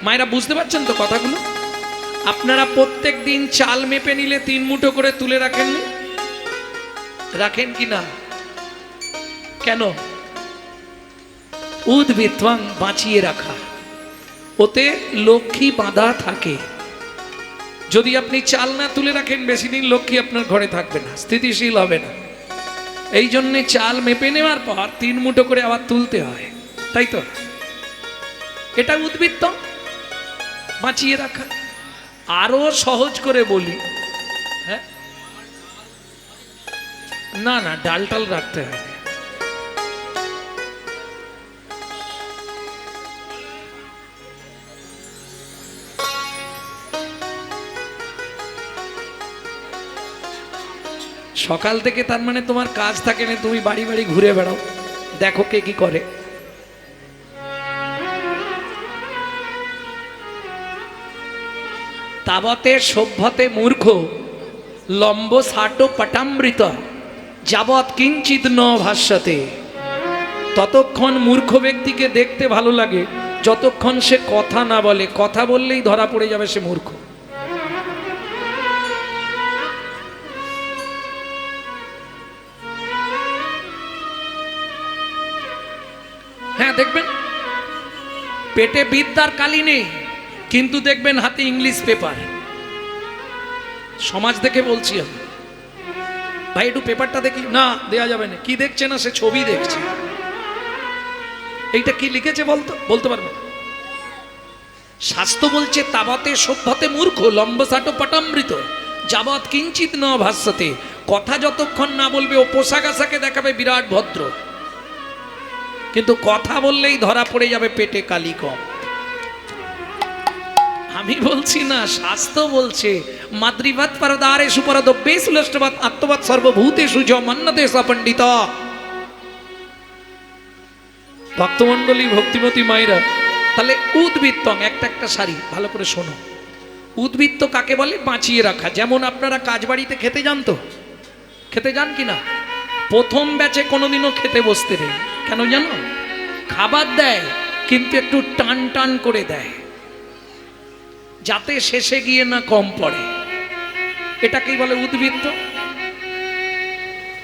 মায়েরা বুঝতে পারছেন তো কথাগুলো? আপনারা প্রত্যেক দিন চাল মেপে নিলে 3 মুঠো করে তুলে রাখেন, রাখেন কি না? কেন? উদ্ভিত্বাং, বাঁচিয়ে রাখা, ওতে লক্ষ্মী বাঁধা থাকে। যদি আপনি চাল না তুলে রাখেন বেশি দিন লক্ষ্মী আপনার ঘরে থাকবে না, স্থিতিশীল হবে না। এই জন্যে চাল মেপে নেওয়ার পর 3 মুঠো করে আবার তুলতে হয়, তাই তো? এটা উদ্বৃত্ত, বাঁচিয়ে রাখা। আরো সহজ করে বলি, হ্যাঁ, না না, ডাল টাল রাখতে হবে। সকাল থেকে তার মানে তোমার কাজ থাকে না, তুমি বাড়ি বাড়ি ঘুরে বেড়াও, দেখো কে কি করে। তাবতে সভ্যতে মূর্খ লম্ব সাটো পটামৃত যাবৎ কিঞ্চিত ন ভাষ্যতে। ততক্ষণ মূর্খ ব্যক্তিকে দেখতে ভালো লাগে যতক্ষণ সে কথা না বলে, কথা বললেই ধরা পড়ে যাবে সে মূর্খ। হ্যাঁ, দেখবেন পেটে বিদ্যার কালি নেই, কিন্তু দেখবেন হাতে ইংলিশ পেপার। সমাজ দেখে বলছি আমি, ভাই একটু পেপারটা দেখি, না দেয়া যাবে না। কি দেখছে না, সে ছবি দেখছে। এইটা কি লিখেছে বলতো, বলতে পারবে না। শাস্ত্র বলছে তাবতে সভ্যতে মূর্খ লম্বসাটো পটামৃত যাবৎ কিঞ্চিত ন ভাষ্যতে। কথা যতক্ষণ না বলবে ও পোশাক আশাকে দেখাবে বিরাট ভদ্র, কিন্তু কথা বললেই ধরা পড়ে যাবে পেটে কালি কম। আমি বলছি না, শাস্ত্র বলছে মাতৃভাত পরদারে সুপরদব্যে সুলষ্টবাদ আত্মবাদ সর্বভূতেষু চ মন্যতে স পণ্ডিত। ভক্তমণ্ডলী, ভক্তিমতী মায়েরা, তাহলে উদ্বৃত্তং, একটা একটা সারি ভালো করে শোনো। উদ্বৃত্ত কাকে বলে? বাঁচিয়ে রাখা। যেমন আপনারা কাজ বাড়িতে খেতে যান তো, খেতে যান কি না? প্রথম ব্যাচে কোনোদিনও খেতে বসতে নেই, কেন জানো? খাবার দেয় কিন্তু একটু টান টান করে দেয়, যাতে শেষে গিয়ে না কম পড়ে। এটাকেই বলে উদ্বৃত্ত।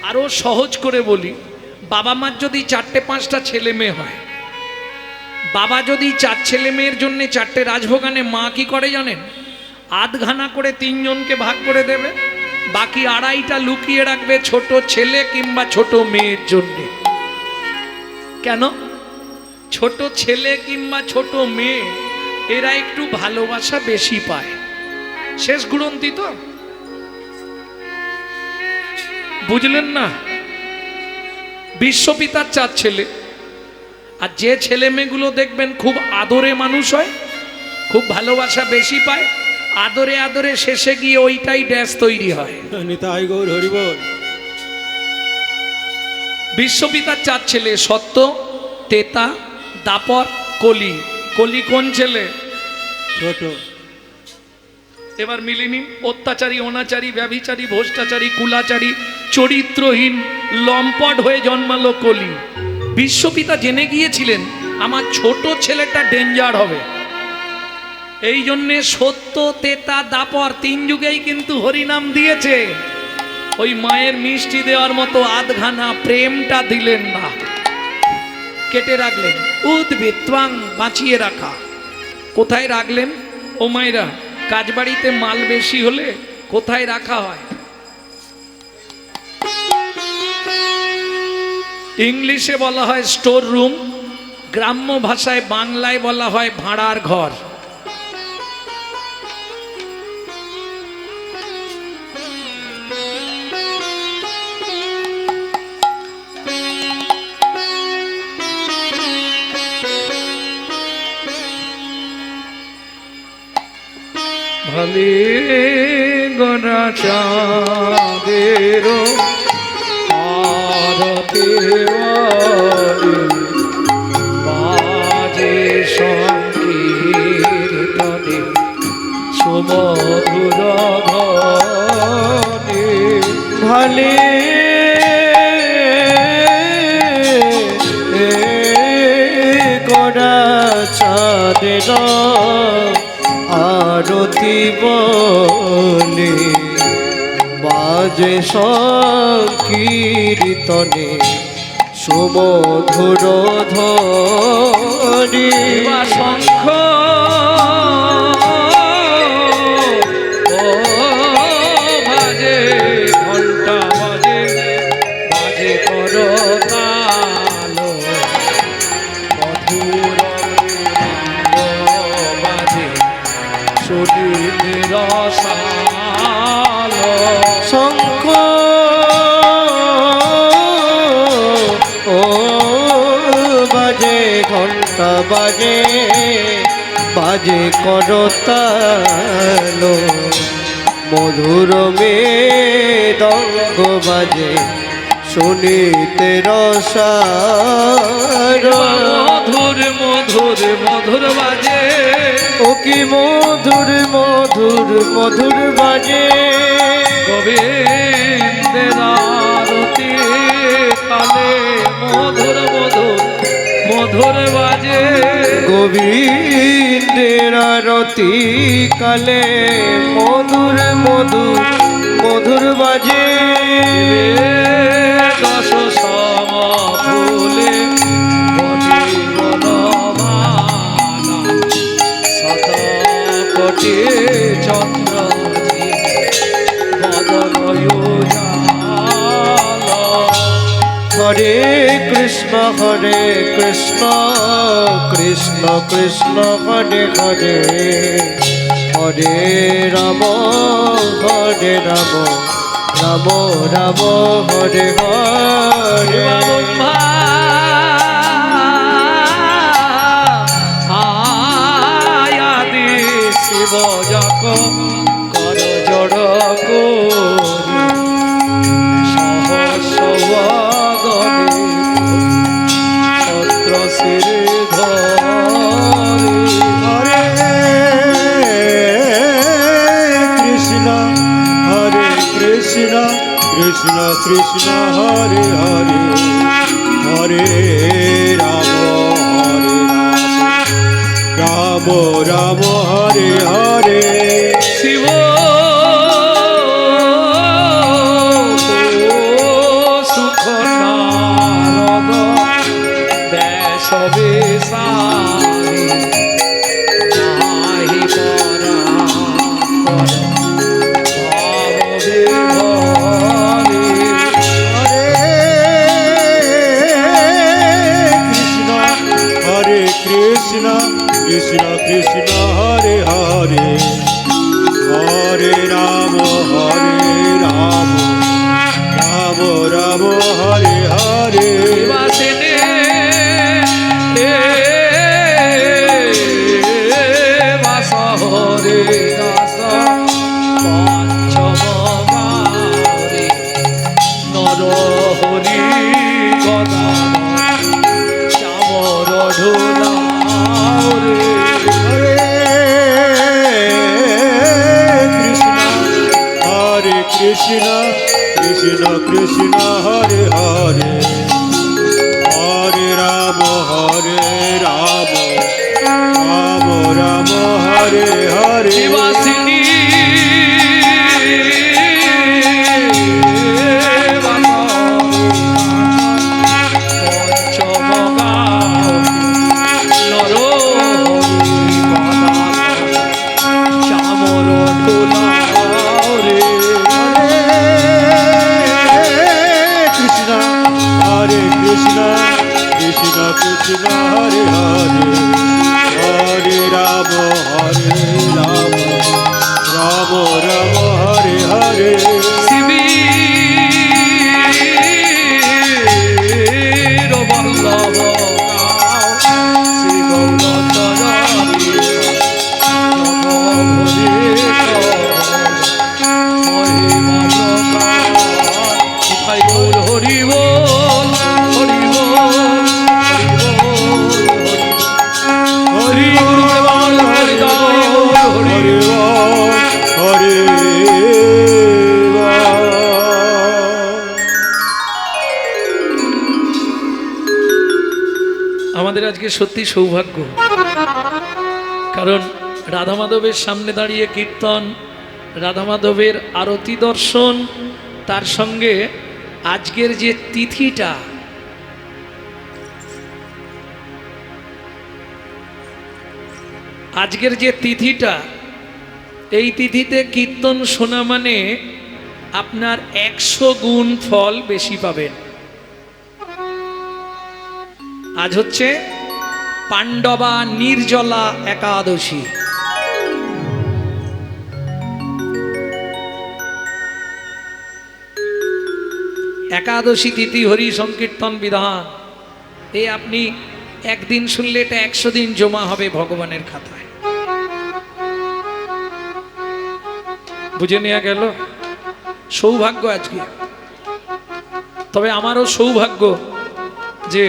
আরো সহজ করে বলি, বাবা মার যদি 4-5টা ছেলে মেয়ে হয়, বাবা যদি 4 ছেলে মেয়ের জন্য 4টে রাজভোগ আনে, মা কি করে জানেন? আধখানা করে 3 জনকে ভাগ করে দেবে, বাকি 2.5টা লুকিয়ে রাখবে ছোট ছেলে কিংবা ছোট মেয়ের জন্য। কেন? ছোট ছেলে কিংবা ছোট মেয়ে এরা একটু ভালোবাসা বেশি পায়। শেষ গুণন্তি তো, বুঝলেন না? বিশ্বপিতার 4 ছেলে, আর যে ছেলে মেয়েগুলো দেখবেন খুব আদরে মানুষ হয়, খুব ভালোবাসা বেশি পায়, আদরে আদরে শেষে গিয়ে ওইটাই ড্যাশ তৈরি হয়। বিশ্বপিতার 4 ছেলে, সত্য, তেতা, দাপর, কলি। কলি কোন ছেলে? ছোট। এবার মিলিয়ে নিন, অত্যাচারী, অনাচারী, ব্যভিচারী, ভ্রষ্টাচারী, কুলাচারী, চরিত্রহীন, লম্পট হয়ে জন্মালো কলি। বিশ্বপিতা জেনে গিয়েছিলেন আমার ছোট ছেলেটা ডেঞ্জার হবে, এই জন্যে সত্য, তেতা, দাপর 3 যুগেই কিন্তু হরিনাম দিয়েছে। ওই মায়ের মিষ্টি দেওয়ার মতো আধখানা প্রেমটা দিলেন না, কেটে রাখলেন। উদ্বৃত্তাং, বাঁচিয়ে রাখা। কোথায় রাখলেন? ও মায়েরা, কাজবাড়িতে মাল বেশি হলে কোথায় রাখা হয়? ইংলিশে বলা হয় স্টোর রুম, গ্রাম্য ভাষায় বাংলায় বলা হয় ভাড়ার ঘর। ভালে গড়া চাঁদের আরতে বাজে সংকীর্তনে সুমধুর ধ্বনি। ভালে গড়া চাঁদের আরতি বলে বাজে সংকীর্তনে সুমধুর ধ্বনি শঙ্খ ও বাজে ঘন্টা বাজে বাজে করতাল মধুর বাজে সুনীত রসাল শঙ্খ ও বাজে ঘন্টা বাজে বাজে করতাল মধুর মৃদঙ্গ বাজে শুনিতে রসার মধুর মধুর মধুর বাজে ও কি মধুর মধুর মধুর বাজে গোবিন্দের আরতি কালে মধুর মধুর মধুর বাজে গোবিন্দের আরতি কালে মধুর মধুর মধুর বাজে দশ সম ফুলে শত কোটি চন্দ্র হরে কৃষ্ণ কৃষ্ণ কৃষ্ণ হরে হরে হরে রাম রাম রাম হরে হরে আয়াদি শিব যাক কর জড় করি সহস্রগণে ছত্র শির ধরি হরে কৃষ্ণ কৃষ্ণ কৃষ্ণ কৃষ্ণ হরে হরে হরে রাম রাম রাম হরে হরে শিব সুখ নারদ দেশ বিসারি নাহি পরাপর ভাব বিভরি হরে কৃষ্ণ কৃষ্ণ কৃষ্ণ হরে হরে হরে রাম রাম রাম হরে হরে বাসিনে বাস হরে দাস পঞ্চম গারে নর হরি গদা চামর ঢোলা হরে কৃষ্ণ কৃষ্ণ কৃষ্ণ হরে হরে হরে রাম রাম রাম হরে হরে বাসিনী পঞ্চম নর হরি গদা চামর ঢোলা রে কৃষ্ণ হরে কৃষ্ণ কৃষ্ণ কৃষ্ণ হরে হরে হরে রাম রাম রাম হরে হরে শিবী বল্লভ শ্রী গৌরচরণী মহিমা প্রকাশ হরি বল হরি বল হরি বল হরি হরি হরে আমাদের আজকে সত্যি সৌভাগ্য, কারণ রাধা মাধবের সামনে দাঁড়িয়ে কীর্তন, রাধা মাধবের আরতি দর্শন, তার সঙ্গে আজকের যে তিথিটা, আজকের যে তিথিটা, এই তিথিতে কীর্তন শোনা মানে আপনার 100 গুণ ফল বেশি পাবেন। আজ হচ্ছে পাণ্ডবা নির্জলা একাদশী। একাদশী তিথি হরি সংকীর্তন বিধান, এই আপনি একদিন শুনলে এটা 100 দিন জমা হবে ভগবানের খাতায়। বুঝে নেওয়া গেল? সৌভাগ্য আজকে। তবে আমারও সৌভাগ্য যে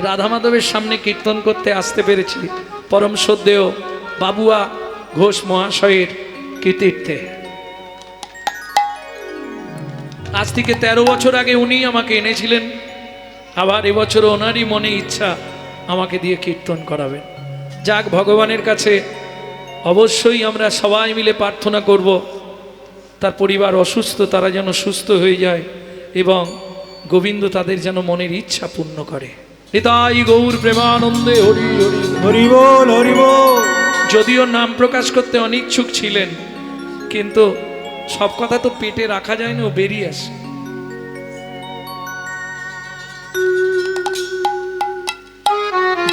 রাধা মাধবের সামনে কীর্তন করতে আসতে পেরেছি পরম শ্রদ্ধেয় বাবুয়া ঘোষ মহাশয়ের কৃতিত্বে। আজ থেকে 13 বছর আগে উনি আমাকে এনেছিলেন, আবার এবছর ওনারই মনে ইচ্ছা আমাকে দিয়ে কীর্তন করাবেন। যাক, ভগবানের কাছে অবশ্যই আমরা সবাই মিলে প্রার্থনা করব তার পরিবার অসুস্থ, তারা যেন সুস্থ হয়ে যায় এবং গোবিন্দ তাদের যেন মনের ইচ্ছা পূর্ণ করে। নিতাই গৌর প্রেমানন্দে হরি হরি হরি বল, হরি বল। যদিও নাম প্রকাশ করতে অনিচ্ছুক ছিলেন, কিন্তু সব কথা তো পেটে রাখা যায় না, ও বেরিয়ে আসে।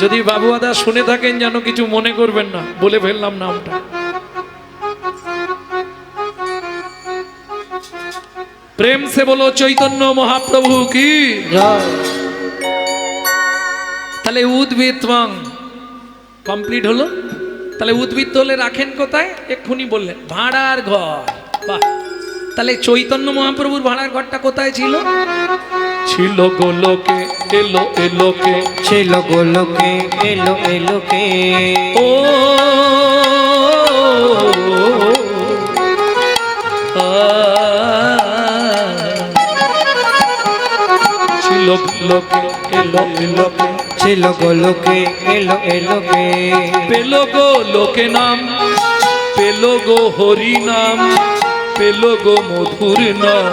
যদি বাবুয়াদা শুনে থাকেন যেন কিছু মনে করবেন না, বলে ফেললাম নামটা। প্রেম সে বলো চৈতন্য মহাপ্রভু কি। তাহলে উদ্ভিত্তং কমপ্লিট হলো। তাহলে উদ্ভিত্ত হলে রাখেন কোথায়? এক্ষুনি বললেন ভাড়ার ঘর। বাহ, তাহলে চৈতন্য মহাপ্রভুর ভাড়ার ঘরটা কোথায় ছিল? ছিল গোলোকে, এলো এলোকে, ছিল গোলোকে, এলো এলোকে। ও ছিল গোলোকে, এলো এলোকে, ছিল গোলোকে, এলো এলোকে। পেল গো লোকে নাম, পেল গো হরি নাম, পেল গো মধুর নাম।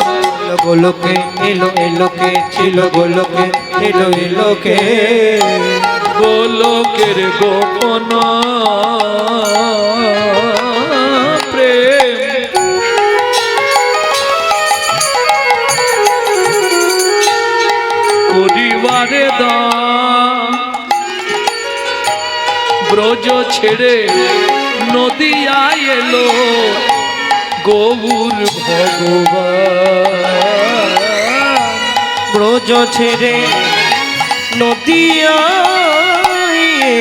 গোলোকে, এলো এলোকে, ছিল গোলোকে, এলো এলোকে। গোলোকের গোপন প্রেম করিবারে দাম, ব্রজ ছেড়ে নদিয়ায় এলো গৌর ভগবান। ব্রজ ছেড়ে নদিয়ায়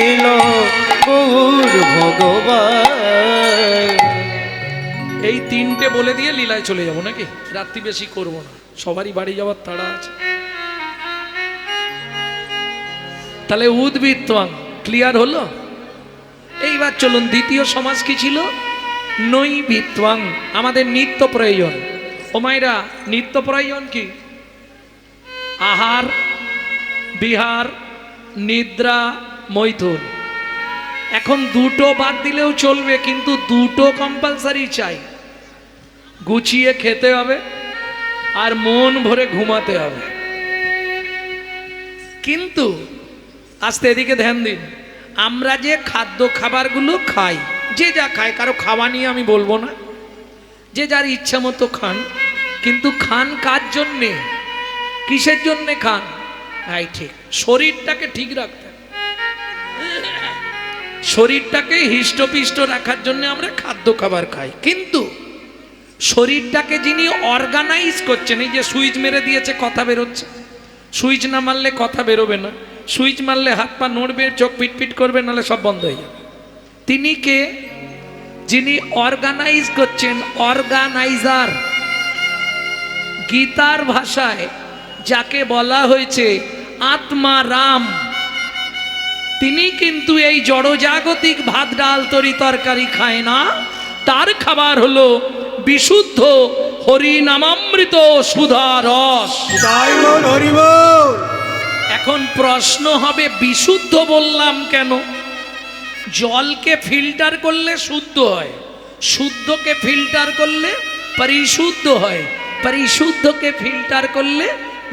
এলো গৌর ভগবান। এই তিনটে বলে দিয়ে লীলায় চলে যাব নাকি? রাত্রি বেশি করব না, সবারই বাড়ি যাওয়ার তাড়া আছে। তাহলে উদ্ভিত্তং ক্লিয়ার হলো। এইবার চলুন, দ্বিতীয় সমাজ কি ছিল? নৈবিত্তং, আমাদের নিত্য প্রয়োজন। ও মায়েরা, নিত্য প্রয়োজন কি? আহার, বিহার, নিদ্রা, মৈথুন। এখন দুটো বাদ দিলেও চলবে, কিন্তু দুটো কম্পালসারি চাই। গুছিয়ে খেতে হবে আর মন ভরে ঘুমাতে হবে। কিন্তু আস্তে এদিকে ধ্যান দিন, আমরা যে খাদ্য খাবারগুলো খাই, যে যা খায়, কারো খাওয়া নিয়ে আমি বলবো না, যে যার ইচ্ছা মতো খান, কিন্তু খান কার জন্যে, কিসের জন্যে খান? হ্যাঁ ঠিক, শরীরটাকে ঠিক রাখতে, শরীরটাকে হৃষ্টপিষ্ট রাখার জন্য আমরা খাদ্য খাবার খাই। কিন্তু শরীরটাকে যিনি অর্গানাইজ করছেন, এই যে সুইচ মেরে দিয়েছে কথা বেরোচ্ছে, সুইচ না মারলে কথা বেরোবে না, সুইচ মারলে হাত পা নড়বে, চোখ পিটপিট করবে, নাহলে সব বন্ধ হয়ে যাবে। তিনি কে? যিনি অর্গানাইজ করছেন, অর্গানাইজার। গীতার ভাষায় যাকে বলা হয়েছে আত্মা রাম, তিনি কিন্তু এই জড়জাগতিক ভাত ডাল তরি তরকারি খায় না। তার খাবার হলো বিশুদ্ধ হরি নামামৃত সুধা রস। তাই বল, হরি বল। এখন প্রশ্ন হবে, বিশুদ্ধ বললাম কেন? জলকে ফিল্টার করলে শুদ্ধ হয়, শুদ্ধকে ফিল্টার করলে পরিশুদ্ধ হয়, পরিশুদ্ধকে ফিল্টার করলে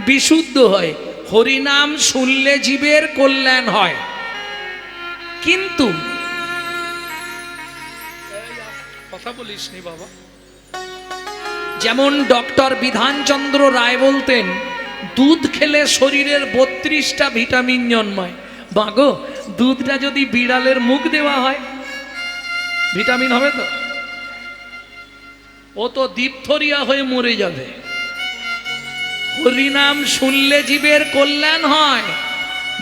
বিশুদ্ধ হয়। হরিনাম শুনলে জীবের কল্যাণ হয়। কিন্তু কথা বলিস নি বাবা, যেমন ডক্টর বিধানচন্দ্র রায় বলতেন, দুধ খেলে শরীরের 32টা ভিটামিন জন্মায়। বাগো, দুধটা যদি বিড়ালের মুখ দেওয়া হয় ভিটামিন হবে তো? ও তো ডিপথোরিয়া হয়ে মরে যাবে। হরিনাম শুনলে জীবের কল্যাণ হয়,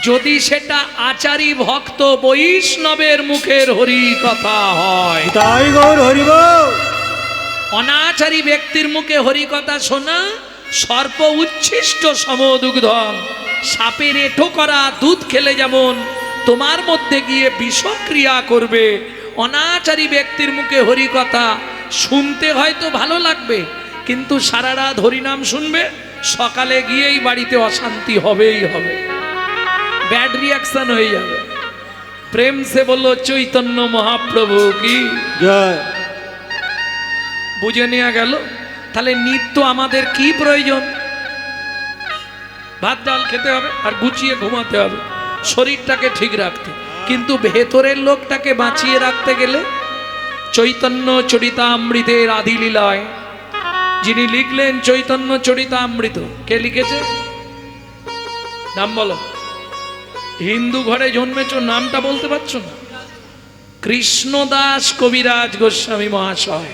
যদি সেটা আচারী ভক্ত বৈষ্ণবের মুখের হরি কথা হয়। তাই গৌর হরি বল। অনাচারী ব্যক্তির মুখে হরি কথা শোনা সর্প উচ্ছিষ্ট সমদুগ্ধং, সাপের এঁঠো করা দুধ খেলে যেমন তোমার মধ্যে গিয়ে বিষক্রিয়া করবে, অনাচারী ব্যক্তির মুখে হরি কথা শুনতে হয়তো ভালো লাগবে, কিন্তু সারা রাত হরিনাম শুনবে, সকালে গিয়েই বাড়িতে অশান্তি হবেই হবে, ব্যাড রিয়াকশন হয়ে যাবে। প্রেম সে বললো চৈতন্য মহাপ্রভু কি জয়। বুঝে নেওয়া গেল। তাহলে নিত্য আমাদের কি প্রয়োজন? ভাত ডাল খেতে হবে আর গুছিয়ে ঘুমাতে হবে, শরীরটাকে ঠিক রাখতে। কিন্তু ভেতরের লোকটাকে বাঁচিয়ে রাখতে গেলে চৈতন্য চরিতামৃতের আদি লীলায় যিনি লিখলেন চৈতন্য চরিতামৃত, কে লিখেছে? নাম বলো। হিন্দু ঘরে জন্মেছ, নামটা বলতে পারছো না? কৃষ্ণদাস কবিরাজ গোস্বামী মহাশয়।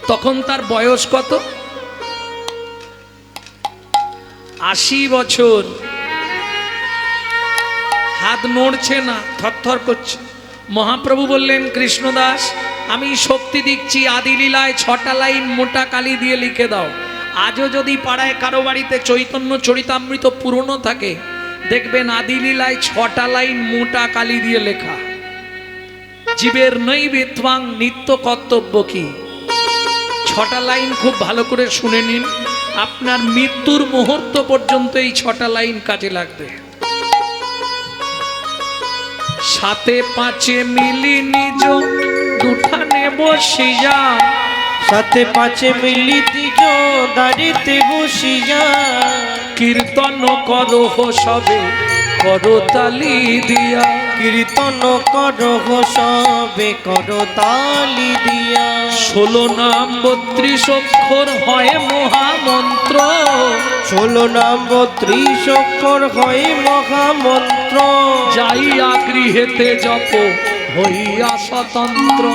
তখন তার বয়স কত? 80 বছর। হাত নড়ছে না, থরথর করছে। মহাপ্রভু বললেন, কৃষ্ণদাস আমি শক্তি দিচ্ছি, আদি লীলায় 6টা লাইন মোটা কালি দিয়ে লিখে দাও। আজও যদি পাড়ায় কারো বাড়িতে চৈতন্য চরিতামৃত পুরনো থাকে, দেখবেন আদি লীলায় 6টা লাইন মোটা কালি দিয়ে লেখা। জীবের নৈবেত্বাং নিত্য কর্তব্য কি? 6টা লাইন খুব ভালো করে শুনে নিন, আপনার মৃত্যুর মুহূর্ত পর্যন্ত এই 6টা লাইন কাজে লাগবে। সাথে পাঁচে মিলি নিজ দুঠানে বসিয়া, সাথে পাঁচে মিলি তিজ দাঁড়িতে বসিয়া, কীর্তন করো সবে করো তালি দিয়া, কীর্তন করহ সবে করো তালি দিয়া। 16 নাম 32 অক্ষর হয় মহামন্ত্র, 16 নাম 32 অক্ষর হয় মহামন্ত্র। যাইয়া গৃহেতে জপ হইয়া স্বতন্ত্র,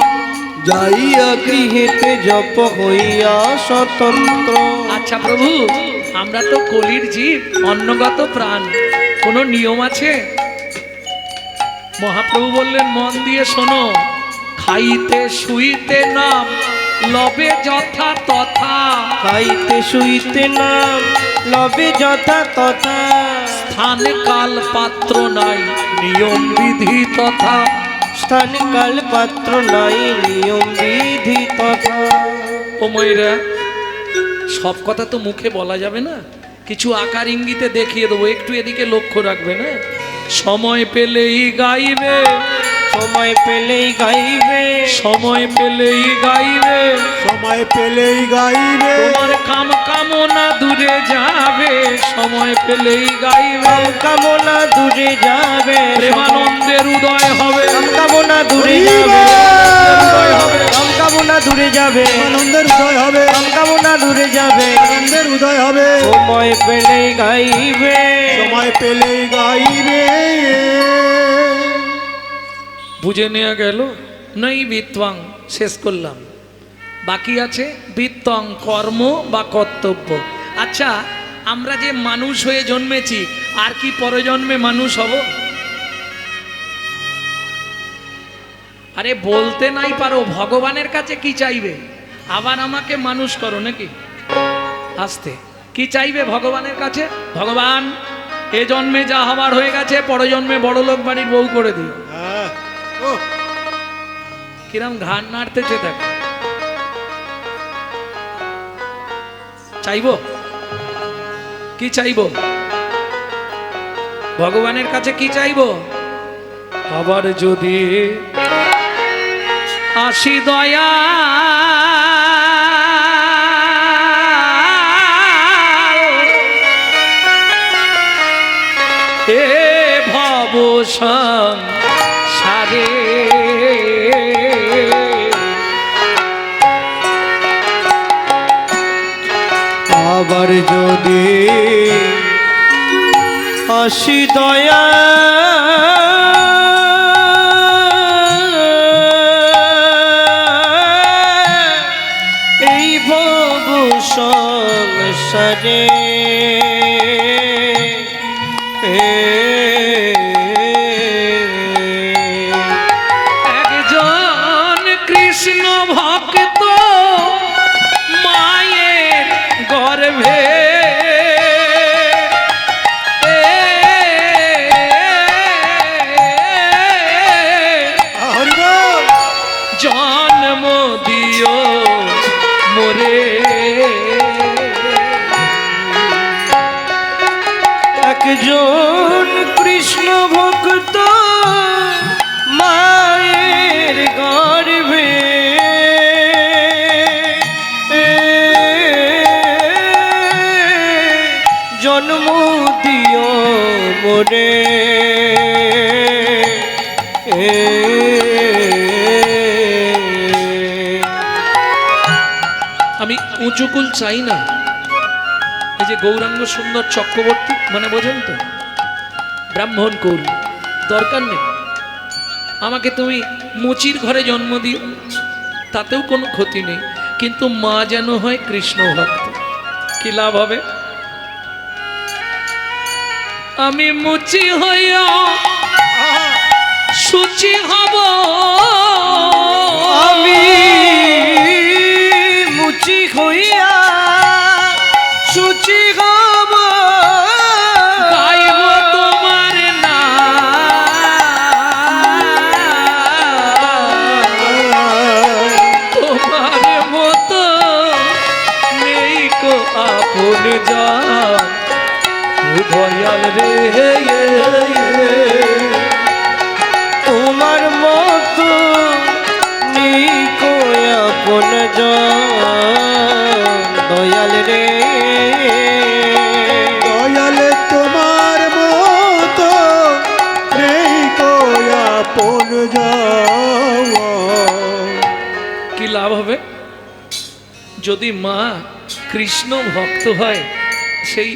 যাইয়া গৃহেতে জপ হইয়া স্বতন্ত্র। আচ্ছা প্রভু, আমরা তো কলির জীব, অন্নগত প্রাণ, কোনো নিয়ম আছে? মহাপ্রভু বললেন, মন দিয়ে শোনো, খাইতে শুইতে নাম লবে যথা তথা, খাইতে শুইতে নাম লবে যথা তথা, স্থান কাল পাত্র নাই নিয়ম বিধি তথা, স্থান কাল পাত্র নাই নিয়ম বিধি তথা। ও ময়রা, সব কথা তো মুখে বলা যাবে না, কিছু আকার ইঙ্গিতে দেখিয়ে দেবো, একটু এদিকে লক্ষ্য রাখবে না। সময় পেলেই গাইবে, সময় পেলেই গাইবে, সময় পেলেই গাইবে, সময় পেলেই গাইবে। তোমার কাম কামনা দূরে যাবে, সময় পেলেই গাইবে, কামনা দূরে যাবে, প্রেমানন্দের উদয় হবে, কামনা দূরে যাবে, উদয় হবে, কামনা দূরে যাবে, আনন্দের উদয় হবে, কামনা দূরে যাবে, আনন্দের উদয় হবে। সময় পেলেই গাইবে, সময় পেলেই গাইবে। বুঝে নেওয়া গেল। নই বিত্বাং, শেষ করলাম। বাকি আছে বিত্তং, কর্ম বা কর্তব্য। আচ্ছা, আমরা যে মানুষ হয়ে জন্মেছি, আর কি পরজন্মে মানুষ হব? আরে বলতে নাই পারো, ভগবানের কাছে কি চাইবে? আবার আমাকে মানুষ করো নাকি? আসতে কি চাইবে ভগবানের কাছে? ভগবান, এ জন্মে যা হবার হয়ে গেছে, পরজন্মে বড় লোক বাড়ির বউ করে দিও। হ্যাঁ, ও কিরম ঘাড় নাড়তেছে দেখ। চাইবো কি চাইবো? ভগবানের কাছে কি চাইবো? আবার যদি আসি দয়া এ ভব সংসারে আবার যদি আসি দয়া এই ভব সংসারে একজন কৃষ্ণ ভক্ত মায়ের গর্ভে হরি বল। জন্ম দিও মোরে একজন কৃষ্ণ ভক্ত মায়ের গর্ভে জন্ম দিও মোরে আমি উঁচুকুল চাই না। এই যে গৌরাঙ্গ সুন্দর চক্রবর্তী মানে বোঝেন তো, ব্রাহ্মণ কুল দরকার নেই। আমাকে তুমি মুচির ঘরে জন্ম দিও, তাতেও কোনো ক্ষতি নেই, কিন্তু মা যেন হয় কৃষ্ণ ভক্ত। কি লাভ হবে? আমি মুচি হইয়া সুচি হব, আমি মুচি হইয়া সুচি হব গাইব তোমার নাম, তোমার মতো নেই কো আপন জান, ও দয়াল রে তোমার মতো নেই কই আপন জন দয়াল রে দয়াল তোমার মতো নেই কোয়া পন যাওয়া। কি লাভ হবে? যদি মা কৃষ্ণ ভক্ত হয়, সেই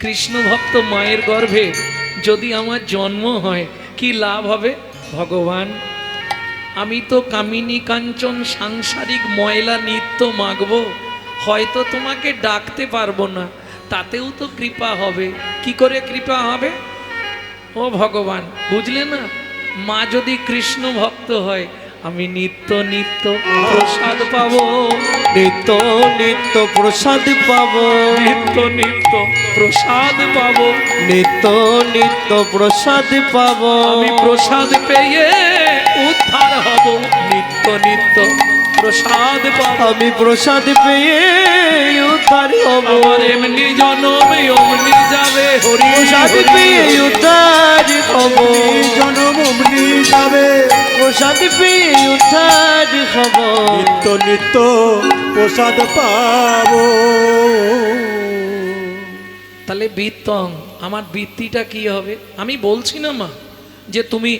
কৃষ্ণ ভক্ত মায়ের গর্ভে যদি আমার জন্ম হয়, কি লাভ হবে? ভগবান, আমি তো কামিনী কাঞ্চন সাংসারিক ময়লা নিত্য মাগবো, হয়তো তোমাকে ডাকতে পারবো না, তাতেও তো কৃপা হবে। কি করে কৃপা হবে? ও ভগবান, বুঝলে না? মা যদি কৃষ্ণ ভক্ত হয়, আমি নিত্য নিত্য প্রসাদ পাবো, নিত্য নিত্য প্রসাদ পাবো, নিত্য নিত্য প্রসাদ পাবো। নিত্য নিত্য প্রসাদ পাবো, আমি প্রসাদ পেয়ে উদ্ধার হব, নিত্য নিত্য প্রসাদ পাবো। আমি প্রসাদ পেয়ে উদ্ধার হব, আমার এমনি জনম অমনি যাবে, হরি প্রসাদ হরি পেয়ে হরি। উদ্ধার হব, জনম অমনি যাবে, প্রসাদ পেয়ে উদ্ধার হব, নিত্য নিত্য প্রসাদ পাবো। তাহলে বৃত্তং, আমার বৃত্তিটা কি হবে? আমি বলছি না মা যে তুমি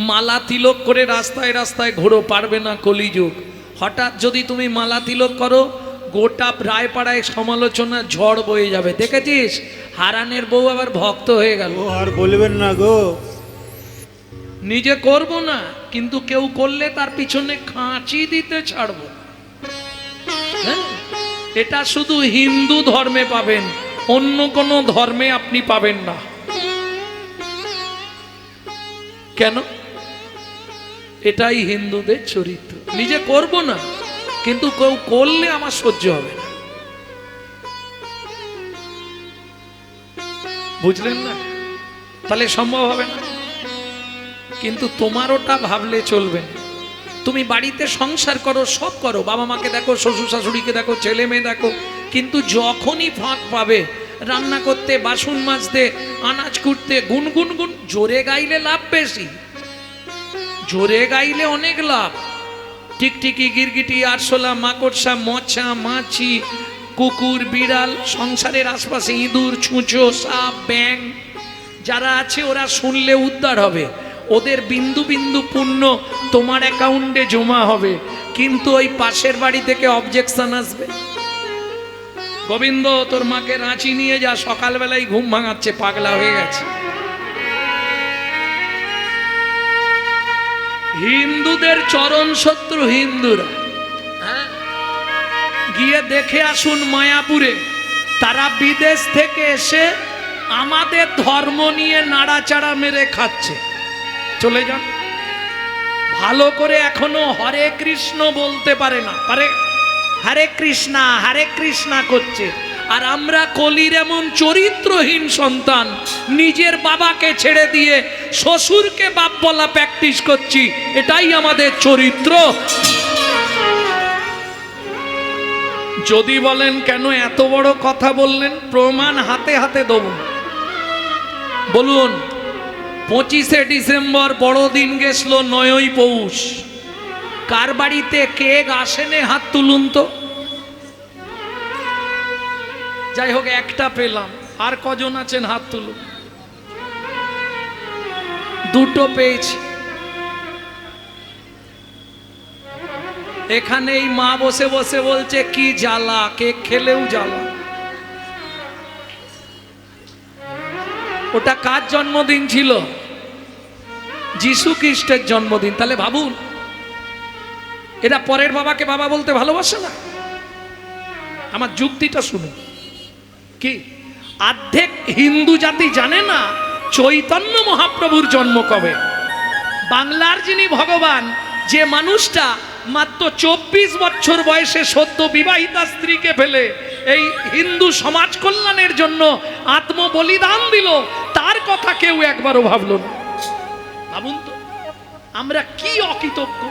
মালা তিলক করে রাস্তায় রাস্তায় ঘোরো, পারবে না, কলিযুগ। হঠাৎ যদি তুমি মালা তিলক করো, গোটা রায়পাড়ায় সমালোচনা ঝড় বয়ে যাবে। দেখেছিস হারানের বউ আবার ভক্ত হয়ে গেল। ও আর বলবেন না গো। নিজে করব না, কিন্তু কেউ করলে তার পিছনে খাঁচি দিতে ছাড়বো। হ্যাঁ, এটা শুধু হিন্দু ধর্মে পাবেন, অন্য কোনো ধর্মে আপনি পাবেন না। কেন? এটাই হিন্দুদের চরিত্র। নিজে করব না, কিন্তু কেউ করলে আমার সহ্য হবে না। বুঝলেন না? তাহলে সম্ভব হবে না। কিন্তু তোমার ওটা ভাবলে চলবে না। তুমি বাড়িতে সংসার করো, সব করো, বাবা মাকে দেখো, শ্বশুর শাশুড়িকে দেখো, ছেলে মেয়ে দেখো, কিন্তু যখনই ফাঁক পাবে রান্না করতে, বাসন মাজতে, আনাজ কুটতে, গুনগুন গুন জোরে গাইলে লাভ বেশি। জোরে গাইলে অনেক লাভ। টিকটিকি, গিরগিটি, আরশোলা, মাকড়সা, মশা, মাছি, কুকুর, বিড়াল, সংসারের আশপাশে ইঁদুর, ছুঁচো, সাপ, ব্যাং যারা আছে ওরা শুনলে উদ্ধার হবে। ওদের বিন্দু বিন্দু পুণ্য তোমার অ্যাকাউন্টে জমা হবে। কিন্তু ওই পাশের বাড়ি থেকে অবজেকশন আসবে, গোবিন্দ তোর মাকে রাঁচি নিয়ে যা, সকালবেলায় ঘুম ভাঙাচ্ছে, পাগলা হয়ে গেছে। হিন্দুদের চরম শত্রু হিন্দুরা। হ্যাঁ, গিয়ে দেখে আসুন মায়াপুরে, তারা বিদেশ থেকে এসে আমাদের ধর্ম নিয়ে নাড়াচাড়া মেরে খাচ্ছে। চলে যান, ভালো করে এখনো হরে কৃষ্ণ বলতে পারে না, পারে হরে কৃষ্ণা করছে। আর আমরা কলির এমন চরিত্রহীন সন্তান, নিজের বাবাকে ছেড়ে দিয়ে শ্বশুরকে বাপ বলা প্র্যাকটিস করছি। এটাই আমাদের চরিত্র। যদি বলেন কেন এত বড় কথা বললেন, প্রমাণ হাতে হাতে দেব। বলুন, 25শে ডিসেম্বর বড়দিন গেছিল 9ই পৌষ, কার বাড়িতে কেক আসেনে হাত তুলুন তো। যাই হোক, একটা পেলাম। আর কজন আছেন হাত তুলুন। দুটো পেয়েছি। এখানে এই মা বসে বসে বলছে কি জ্বালা, কেক খেলেও জ্বালা। ওটা কার জন্মদিন ছিল? যিশু খ্রিস্টের জন্মদিন। তাহলে ভাবুন, এরা পরের বাবাকে বাবা বলতে ভালোবাসে না। আমার যুক্তিটা শুনুন। কি অর্ধেক হিন্দু জাতি জানে না চৈতন্য মহাপ্রভুর জন্ম কবে। বাংলার যিনি ভগবান, যে মানুষটা মাত্র 24 বছর বয়সে সদ্য বিবাহিতা স্ত্রীকে ফেলে এই হিন্দু সমাজ কল্যাণের জন্য আত্মবলিদান দিল, তার কথা কেউ একবারও ভাবল না। ভাবুন তো, আমরা কি অকৃতজ্ঞ।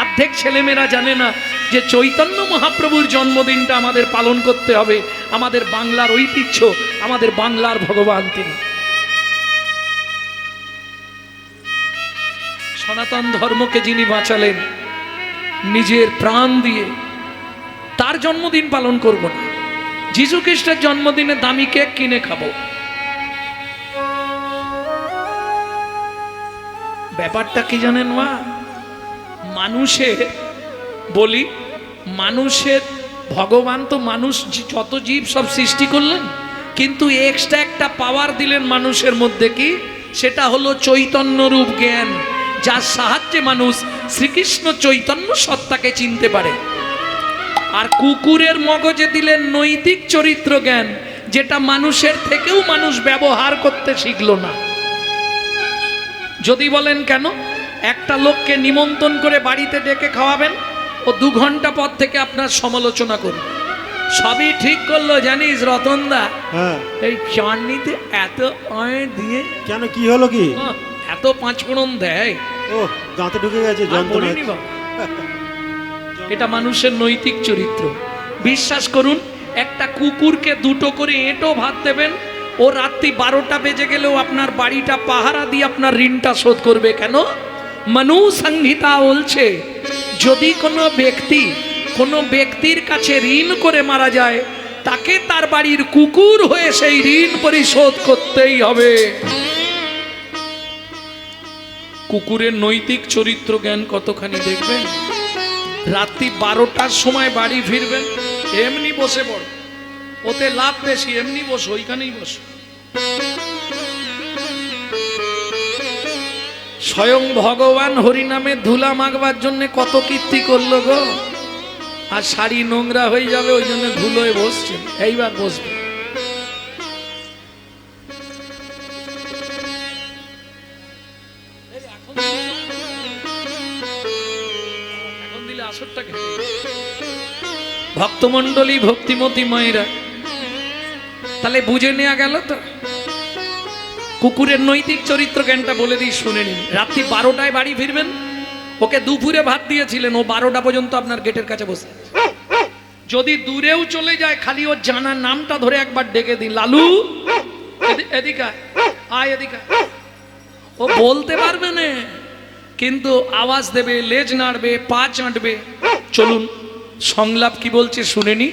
অর্ধেক ছেলেমেয়েরা জানে না যে চৈতন্য মহাপ্রভুর জন্মদিনটা আমাদের পালন করতে হবে। আমাদের বাংলার ঐতিহ্য, আমাদের বাংলার ভগবান তিনি। সনাতন ধর্মকে যিনি বাঁচালেন নিজের প্রাণ দিয়ে, তার জন্মদিন পালন করব না। যিশু খ্রিস্টের জন্মদিনে দামি কেক কিনে খাবো। ব্যাপারটা কি জানেন মা? মানুষের বলি, মানুষের ভগবান তো মানুষ যত জীব সব সৃষ্টি করলেন, কিন্তু এক্সট্রা একটা পাওয়ার দিলেন মানুষের মধ্যে। কি? সেটা হলো চৈতন্য রূপ জ্ঞান, যার সাহায্যে মানুষ শ্রীকৃষ্ণ চৈতন্য সত্তাকে চিনতে পারে। আর কুকুরের মগজে দিলেন নৈতিক চরিত্র জ্ঞান, যেটা মানুষের থেকেও মানুষ ব্যবহার করতে শিখল না। যদি বলেন কেন, একটা লোককে নিমন্ত্রণ করে বাড়িতে ডেকে খাওয়াবেন, ও 2 ঘন্টা পর থেকে আপনার সমালোচনা করবে। সবই ঠিক করলো জানিস রতনদা, হ্যাঁ, এই চাটনিতে এত অয়েল দিয়ে কেন কি হলো কি? এত 5 ফোড়ন দেয়। ও, দাঁতে ঢুকে গেছে যন্ত্রণা। এটা মানুষের নৈতিক চরিত্র। বিশ্বাস করুন, একটা কুকুরকে 2টো করে এঁটো ভাত দেবেন, ও রাত্রি 12টা বেজে গেলেও আপনার বাড়িটা পাহারা দিয়ে আপনার ঋণটা শোধ করবে। কেন? মনু সংহিতা বলছে, যদি কোনো ব্যক্তির কাছে ঋণ করে মারা যায়, তাকে তার বাড়ির কুকুর হয়ে সেই ঋণ পরিশোধ করতেই হবে। কুকুরের নৈতিক চরিত্র জ্ঞান কতখানি দেখবেন। রাত্রি 12টার সময় বাড়ি ফিরবেন, এমনি বসে পড়, ওতে লাভ বেশি, এমনি বসো, ওইখানেই বসো। স্বয়ং ভগবান হরিনামে ধুলা মাখবার জন্য কত কীর্তি করলো গো। আর শাড়ি নোংরা হয়ে যাবে, ওই জন্য ধুলোয় বসছে। এইবার বসবে। এখন দিলে আসরটাকে ভক্তমন্ডলী, ভক্তিমতী মায়েরা, তাহলে বুঝে নেওয়া গেল তো। কুকুরের নৈতিক চরিত্র জ্ঞানটা বলে দিই, শুনে নিন। রাত্রি 12টায় বাড়ি ফিরবেন, ওকে দুপুরে ভাত দিয়েছিলেন, ও 12টা পর্যন্ত আপনার গেটের কাছে বসে। যদি দূরেও চলে যায়, খালি ওর জানা নামটা ধরে একবার ডেকে দিন, লালু এদিকে আয়, আয় এদিকে আয়। ও বলতে পারবে না কিন্তু আওয়াজ দেবে, লেজ নাড়বে, পা চাঁটবে। চলুন সংলাপ কি বলছে শুনে নি,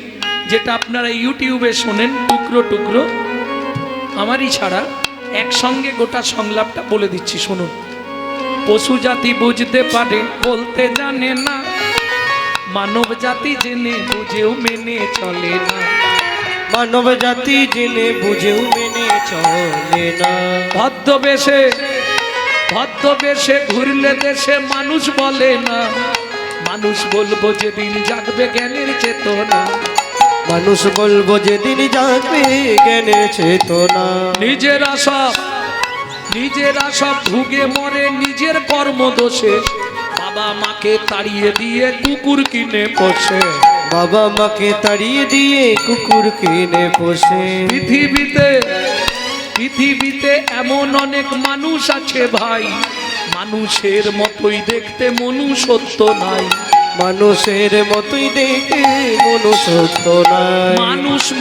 যেটা আপনারা ইউটিউবে শোনেন টুকরো টুকরো, আমারই ছাড়া একসঙ্গে গোটা সংলাপটা বলে দিচ্ছি শুনুন। পশু জাতি বুঝতে পারে বলতে জানে না, মানব জাতি জেনে বুঝেও মেনে চলে না। মানব জাতি জেনে বুঝেও মেনে চলে না। ভদ্রবেশে ভদ্রবেশে ঘুরলে দেশে মানুষ বলে না, মানুষ বলবো যেদিন জাগবে জ্ঞানের চেতনা। মানুষ বলবো যেদিন জাগবে জ্ঞানের চেতনা। নিজেরা সব ভুগে মরে নিজের কর্ম দোষে, বাবা মাকে তাড়িয়ে দিয়ে কুকুর কিনে পোষে। বাবা মাকে তাড়িয়ে দিয়ে কুকুর কিনে পোষে। পৃথিবীতে এমন অনেক মানুষ আছে ভাই, মানুষের মতোই দেখতে মনুষ্যত্ব নাই। মানুষের মতোই দেখে মনুষ্যত্ব নাই।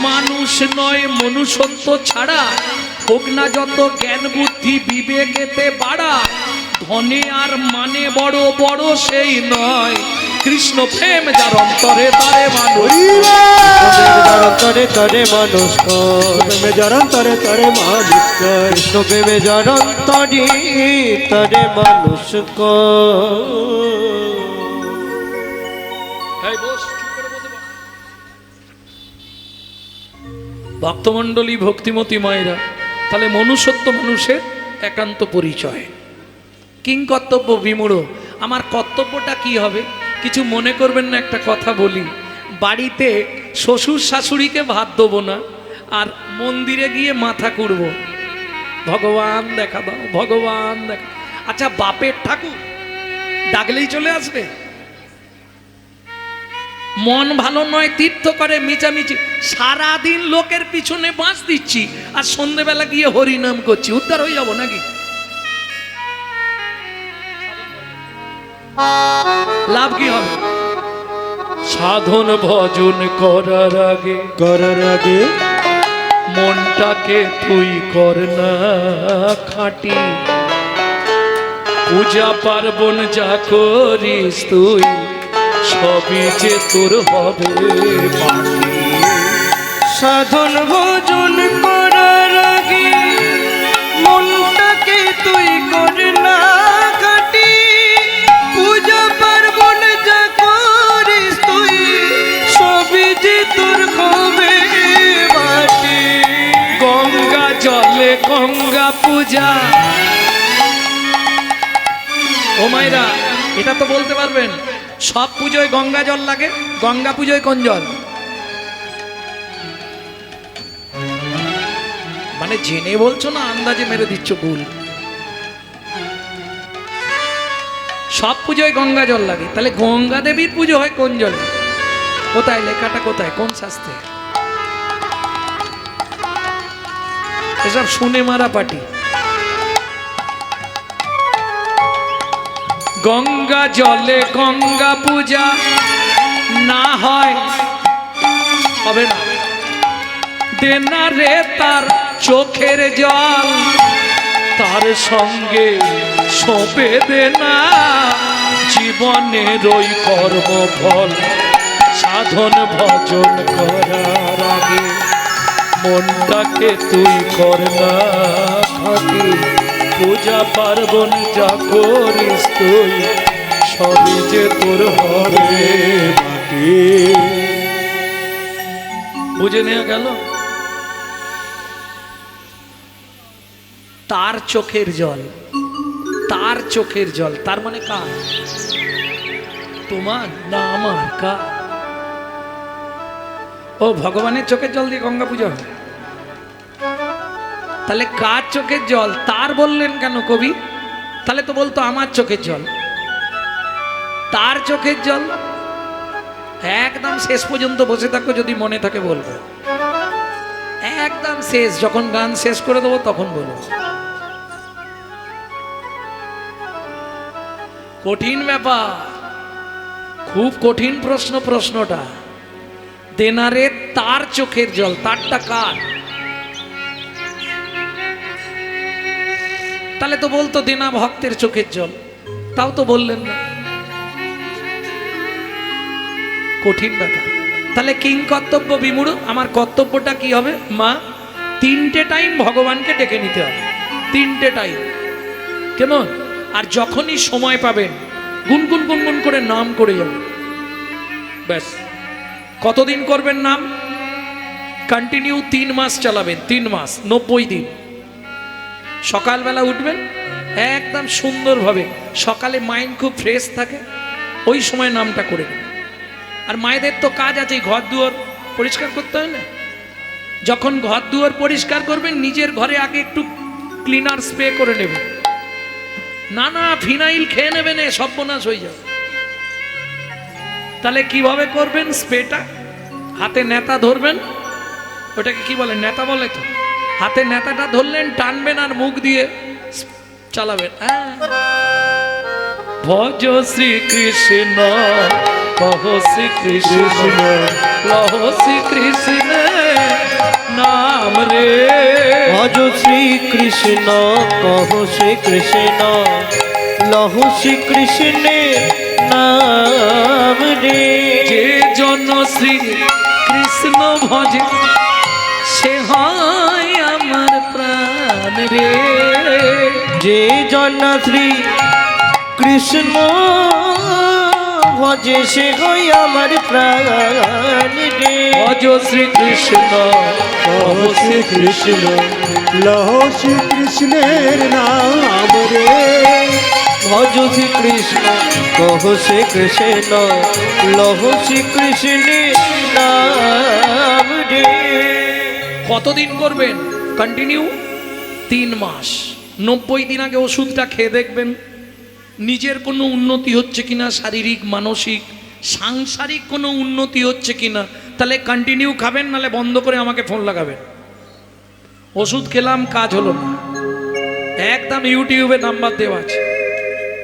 মানুষ নয় মনুষ্যত্ব ছাড়া, হোক না যত জ্ঞান বুদ্ধি বিবেকেতে বাড়া। ধনে আর মানে বড় বড় সেই নয়, কৃষ্ণ প্রেম যার অন্তরে তারে মানুষ। তরে তরে মানুষ প্রেমে জরন তরে তরে মানুষ কয়। কৃষ্ণ প্রেমে জরন তরে তরে মানুষ ভক্তমণ্ডলী ভক্তিমতী মায়েরা, তাহলে মনুষ্যত্ব মানুষের একান্ত পরিচয়। কিং কর্তব্য বিমূঢ়, আমার কর্তব্যটা কি হবে কিছু মনে করবেন না, একটা কথা বলি। বাড়িতে শ্বশুর শাশুড়িকে ভাত দেবো না, আর মন্দিরে গিয়ে মাথা কুড়ব, ভগবান দেখা দাও, ভগবান দেখা। আচ্ছা বাপের ঠাকুর ডাকলেই চলে আসবে? মন ভালো নয় তীর্থ করে মিচামিচি, সারাদিন লোকের পিছনে বাঁশ দিচ্ছি আর সন্ধ্যেবেলা গিয়ে হরিনাম করছি, উদ্ধার হয়ে যাবো নাকি? লাভ কি হবে? সাধন ভজন করার আগে মনটাকে তুই কর না খাঁটি, পূজা পার্বণ যা করিস তুই সবই যে তোর হবে বাকি। সাধন ভোজন করার আগে মনটাকে তুই কর না কাটি, পূজা পার্বণ যা করিস তুই সবই যে তোর হবে বাকি। গঙ্গা জলে গঙ্গা পূজা। ও মায়েরা, এটা তো বলতে পারবেন সব পুজোয় গঙ্গা জল লাগে, গঙ্গা পুজোয় কোন জল? মানে জেনে বলছো না আন্দাজে মেরে দিচ্ছ ভুল? সব পুজোয় গঙ্গা জল লাগে, তাহলে গঙ্গা দেবীর পুজো হয় কোন জলে? কোথায় লেখাটা, কোথায়, কোন শাস্ত্রে? এসব শুনে মারা পাটি। গঙ্গা জলে গঙ্গা পূজা না হয় হবে না। দেনা রে তার চোখের জল, তার সঙ্গে সঁপে দেনা জীবনের ওই কর্মফল। সাধন ভজন করার আগে মনটাকে তুই কর না খাঁটি, পূজা পার্বণ যা করিস তুই সবই যে তোর হবে বাকি। বুঝে নেওয়া গেল? তার চোখের জল, তার চোখের জল, তার মানে কার? তোমার না আমার? কার? ও ভগবানের চোখের জল দিয়ে গঙ্গা পুজো হয়? তাহলে কার চোখের জল? তার বললেন কেন কবি? তাহলে তো বলতো আমার চোখের জল। তার চোখের জল একদম শেষ পর্যন্ত বসে থাকো, যদি মনে থাকে বলবো। একদম শেষ, যখন গান শেষ করে দেবো তখন বলবো। কঠিন ব্যাপার, খুব কঠিন প্রশ্ন। প্রশ্নটা দেনারে তার চোখের জল, তারটা কার? তাহলে তো বলতো দেনা ভক্তের চোখের জল, তাও তো বললেন না। কঠিন ব্যাপার। তাহলে কিং কর্তব্য বিমূঢ়, আমার কর্তব্যটা কি হবে? মা, 3টে টাইম ভগবানকে ডেকে নিতে হবে, 3টে টাইম। কেমন? আর যখনই সময় পাবেন গুনগুন গুনগুন করে নাম করে যাবেন। ব্যাস। কতদিন করবেন নাম? কন্টিনিউ 3 মাস চালাবেন, 3 মাস, 90 দিন। সকালবেলা উঠবেন একদম সুন্দরভাবে, সকালে মাইন্ড খুব ফ্রেশ থাকে, ওই সময় নামটা করে নেবেন। আর মায়েদের তো কাজ আছে, ঘর দুয়ার পরিষ্কার করতে হয় না? যখন ঘর দুয়ার পরিষ্কার করবেন নিজের ঘরে আগে একটু ক্লিনার স্প্রে করে নেবেন। না না, ফিনাইল খেয়ে নেবেন, সর্বনাশ হয়ে যাবে। তাহলে কিভাবে করবেন স্প্রেটা? হাতে নেতা ধরবেন, ওটাকে কি বলে? নেতা বলে তো। হাতে নেতাটা ধরলেন, টানবেন আর মুখ দিয়ে চালাবেন। ভজ শ্রীকৃষ্ণ কহ শ্রীকৃষ্ণ লহ শ্রীকৃষ্ণ নাম রে। ভজ শ্রীকৃষ্ণ কহ শ্রীকৃষ্ণ লহ শ্রীকৃষ্ণের নাম রে। যে জন শ্রী কৃষ্ণ ভজে সে হয় আমার প্রাণ রে। যে জন শ্রী কৃষ্ণ ভজে সে হয় আমার প্রাণ রে। ভজ শ্রীকৃষ্ণ কহ শ্রীকৃষ্ণ লহ শ্রীকৃষ্ণের নাম রে। ভজ শ্রীকৃষ্ণ কহ শ্রীকৃষ্ণ লহ শ্রীকৃষ্ণের নাম রে। কতদিন করবেন? কন্টিনিউ 3 মাস। 90 দিন আগে ওষুধটা খেয়ে দেখবেন নিজের কোনো উন্নতি হচ্ছে কিনা, শারীরিক মানসিক সাংসারিক কোনো উন্নতি হচ্ছে কিনা। তাহলে কন্টিনিউ খাবেন, নালে বন্ধ করে আমাকে ফোন লাগাবেন। ওষুধ খেলাম, কাজ হলো না, একদম ইউটিউবে নাম্বার দেওয়া আছে,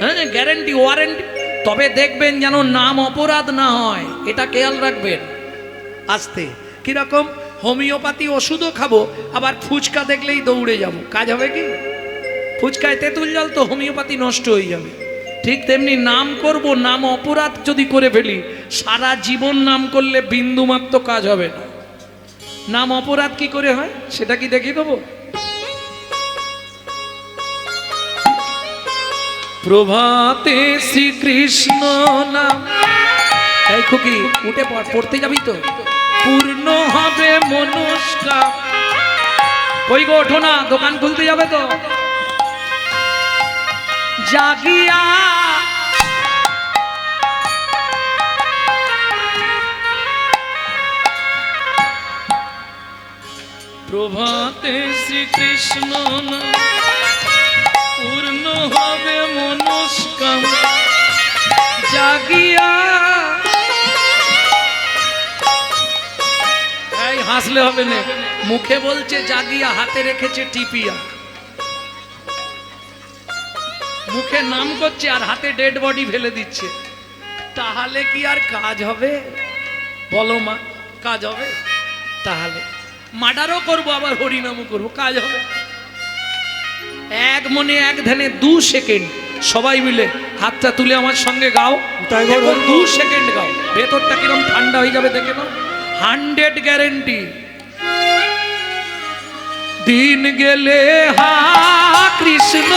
হ্যাঁ, গ্যারেন্টি ওয়ারেন্টি। তবে দেখবেন যেন নাম অপরাধ না হয়, এটা খেয়াল রাখবেন। আস্তে কিরকম? হোমিওপ্যাথি ওষুধও খাবো, আবার ফুচকা দেখলেই দৌড়ে যাব, কাজ হবে কি? ফুচকায় তেঁতুল জল, তো হোমিওপ্যাথি নষ্ট হয়ে যাবে। ঠিক তেমনি নাম করব, নাম অপরাধ যদি করে ফেলি, সারা জীবন নাম করলে বিন্দুমাত্র কাজ হবে না। নাম অপরাধ কি করে হয় সেটা কি দেখিয়ে দেবো? প্রভাতে শ্রীকৃষ্ণ নাম। এই খুকি, উঠে পড়তে যাবি তো? পূর্ণ হবে মনস্কাম। কই গো, ওঠো না, দোকান খুলতে যাবে তো। জাগিয়া প্রভাতে শ্রীকৃষ্ণ নাম, পূর্ণ হবে মনস্কাম। জাগিয়া, এই হাসলে হবে না, মুখে বলছে জাগিয়া, হাতে রেখেছে টিপিয়া। মুখে নাম করছে আর হাতে ডেড বডি ফেলে দিচ্ছে, তাহলে কি আর কাজ হবে? বলো মা, কাজ হবে? তাহলে মার্ডারও করবো, আবার হরিনামও করবো, কাজ হবে? এক মনে এক ধ্যানে 2 সেকেন্ড সবাই মিলে হাতটা তুলে আমার সঙ্গে গাও। তাই বলো। এখন 2 সেকেন্ড গাও, ভেতরটা কিরম ঠান্ডা হয়ে যাবে দেখে নাও। 100 গ্যারেন্টি। দিন গেলে হা কৃষ্ণ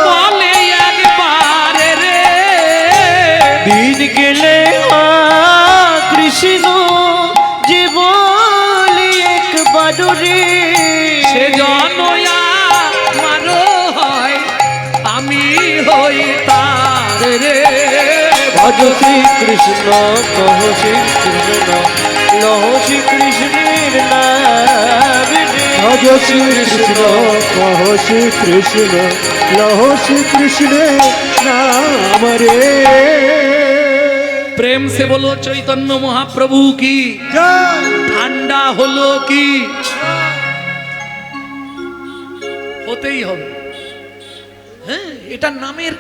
বলে একবার রে। দিন গেলে কৃষ্ণ যে বলে একবার রে। সে জনয়া মারো হয়, আমি হই তার রে। ভজ শ্রীকৃষ্ণ কহ শ্রীকৃষ্ণ লহ শ্রীকৃষ্ণের নাম রে। ভজ শ্রীকৃষ্ণ কহ শ্রীকৃষ্ণ লহ শ্রীকৃষ্ণের নাম রে। প্রেম সে বলো চৈতন্য মহাপ্রভু কি। জয়। ঠান্ডা হলো কি? হতেই হবে। হ্যাঁ, এটা নামের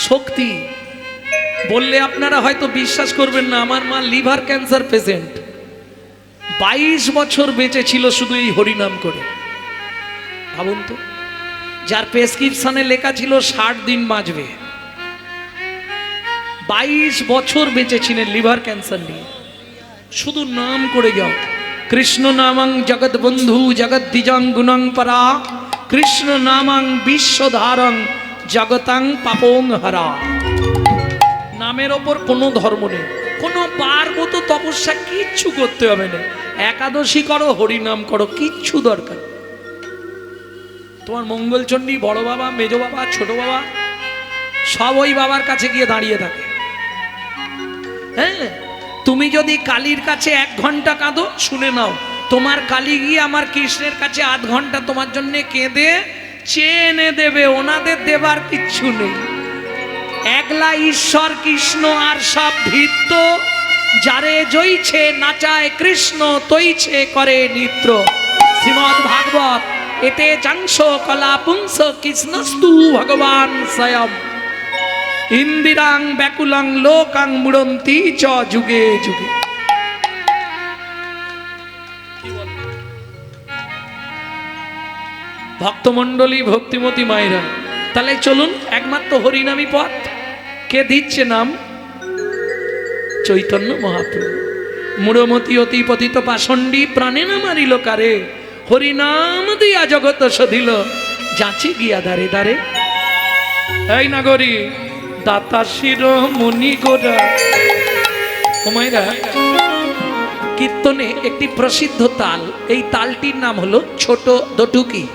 শক্তি। বললে আপনারা হয়তো বিশ্বাস করবেন না, আমার মা লিভার ক্যান্সার পেশেন্ট, 22 বছর বেঁচে ছিল শুধু এই হরিনাম করে। ভাবুন তো, যার প্রেসক্রিপশনে লেখা ছিল 60 দিন বাঁচবে, 22 বছর বেঁচেছিলেন লিভার ক্যান্সার নিয়ে। শুধু নাম করে যাও, কৃষ্ণ নামং জগৎ বন্ধু জগৎ দ্বিজং গুণং পরা, কৃষ্ণ নামং বিশ্বধারং জগতাং পাপং হরা। নামের ওপর কোনো ধর্ম নেই, কোনো পার্বত তপস্যা কিচ্ছু করতে হবে না। একাদশী করো, হরিনাম করো, কিচ্ছু দরকার। তোমার মঙ্গলচণ্ডী, বড় বাবা, মেজ বাবা, ছোট বাবা সব ওই বাবার কাছে গিয়ে দাঁড়িয়ে থাকে। হ্যাঁ, তুমি যদি কালীর কাছে 1 ঘন্টা কাঁদো, শুনে নাও, তোমার কালী গিয়ে আমার কৃষ্ণের কাছে 8 ঘন্টা তোমার জন্য কেঁদে চেয়ে এনে দেবে। ওনাদের দেবার কিচ্ছু নেই। একলা ঈশ্বর কৃষ্ণ আর সব ভিত্ত, যারে জইছে নাচায় কৃষ্ণ, তৈছে করে নৃত্য। শ্রীমদ্ ভাগবত এতে চাংশ কলা পুংস কৃষ্ণস্তু ভগবান স্বয়ং, ইন্দিরাং ব্যাকুলাং লোকাং মুড়ন্তি চ যুগে যুগে। ভক্তমণ্ডলী, ভক্তিমতী মায়েরা, তাহলে চলুন একমাত্র হরিনামী পথ। কে দিচ্ছে নাম? চৈতন্য মহাপ্রভু। মূঢ়মতি অতি পতিত পাষণ্ডী প্রাণে না মারিল কারে, হরিনাম দিয়া জগত সধিল যাচি গিয়া দারে দারে। এই নাগরী দাতা শির মুনি গোরা। ও মায়েরা, কীর্তনে একটি প্রসিদ্ধ তাল, এই তালটির নাম হলো ছোট দটুকি।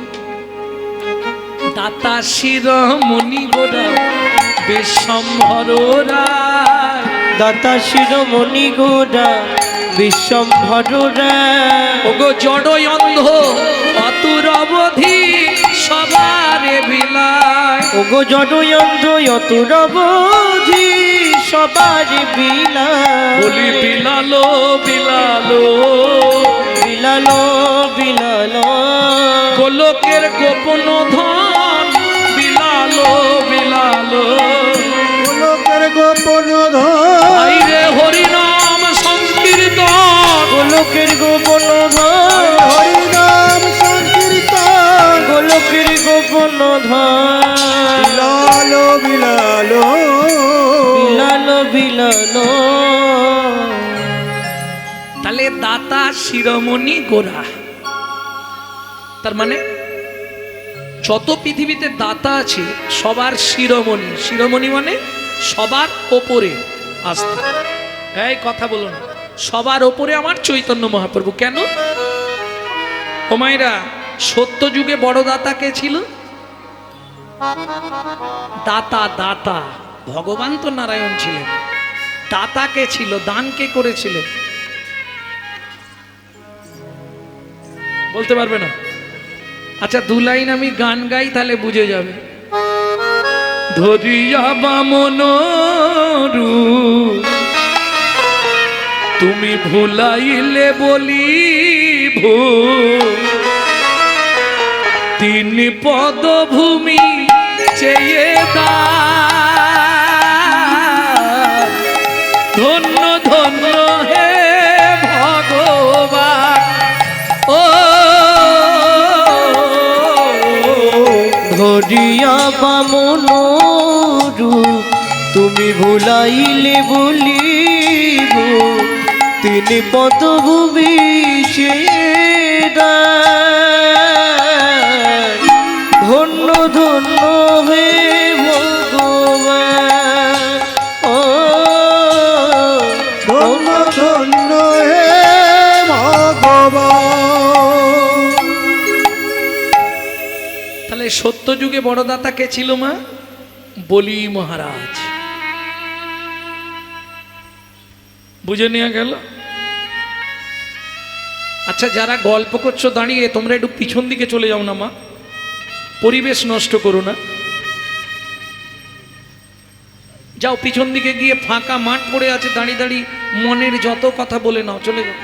দাতা শির মুনি গোরা বিশ্বম্ভর রায়, দাতা শিরোমণি গোরা বিশ্বম্ভর রায়। ওগো জড় অন্ধ অতুর অবধি সবারে বিলায়, ওগো জড়য়ন্ত্র অতুর অবধি সবার বিলায়। বলি বিলালো বিলালো বিলালো বিলালো গোলকের গোপন ধন, বিলালো বিলালো গোলকের গোপন ধন, আইরে হরিনাম সংকীর্তন, গোলকের গোপন ধন, হরিনাম সংকীর্তন, গোলকের গোপন ধন। বিলালো বিলালো বিলালো বিলালো। তাহলে দাতা শিরোমণি গোরা, তার মানে যত পৃথিবীতে দাতা আছে সবার শিরোমণি। শিরোমণি মানে সবার ওপরে আস্থা। এই কথা বলো না, সবার ওপরে আমার চৈতন্য মহাপ্রভু। কেন? ও মায়েরা, সত্য যুগে বড় দাতা কে ছিল? দাতা দাতা, ভগবান তো নারায়ণ ছিলেন। দাতা কে ছিল? দান কে করেছিলেন? বলতে পারবে না? আচ্ছা, 2 লাইন আমি গান গাই, তাহলে বুঝে যাবে। ধরিয়া বামন রূপ তুমি ভুলাইলে বলি ভূ, 3 পদভূমি চেয়ে দা, ধন্য ধন্য হে ভগবান। ও ধরিয়া বামন রূপ তুমি ভুলাইলে বলিব, 3 পদভূমি ধন্য ধন্য হে ভগবান। ও ধন্য ধন্য হে ভগবান। তাহলে সত্য যুগে বড় দাতা কে ছিল মা? বলি মহারাজ। বুঝে নেওয়া গেল? আচ্ছা, যারা গল্প করছো দাঁড়িয়ে, তোমরা একটু পিছন দিকে চলে যাও না মা, পরিবেশ নষ্ট করো না। যাও পিছন দিকে গিয়ে, ফাঁকা মাঠ পড়ে আছে, দাঁড়িয়ে দাঁড়িয়ে মনের যত কথা বলে নাও, চলে যাও।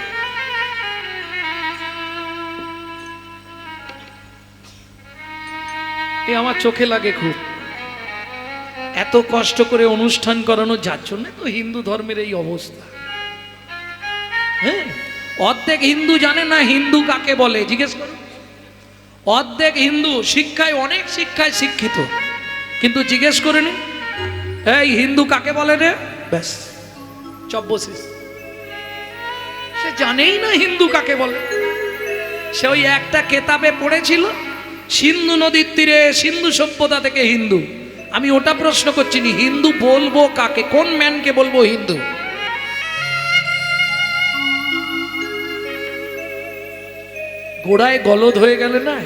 এ আমার চোখে লাগে খুব, এত কষ্ট করে অনুষ্ঠান করানো, যার জন্য তো হিন্দু ধর্মের এই অবস্থা। হ্যাঁ, অর্ধেক হিন্দু জানে না হিন্দু কাকে বলে, জিজ্ঞেস করো। অর্ধেক হিন্দু, শিক্ষায় অনেক শিক্ষায় শিক্ষিত, কিন্তু জিজ্ঞেস করে নি এই হিন্দু কাকে বলে রে, ব্যাস চব্বশিস, সে জানেই না হিন্দু কাকে বলে। সে ওই একটা কেতাবে পড়েছিল সিন্ধু নদীর তীরে সিন্ধু সভ্যতা থেকে হিন্দু। আমি ওটা প্রশ্ন করছি নি, হিন্দু বলবো কাকে, কোন ম্যানকে বলবো হিন্দু? গোড়ায় গলদ হয়ে গেলে না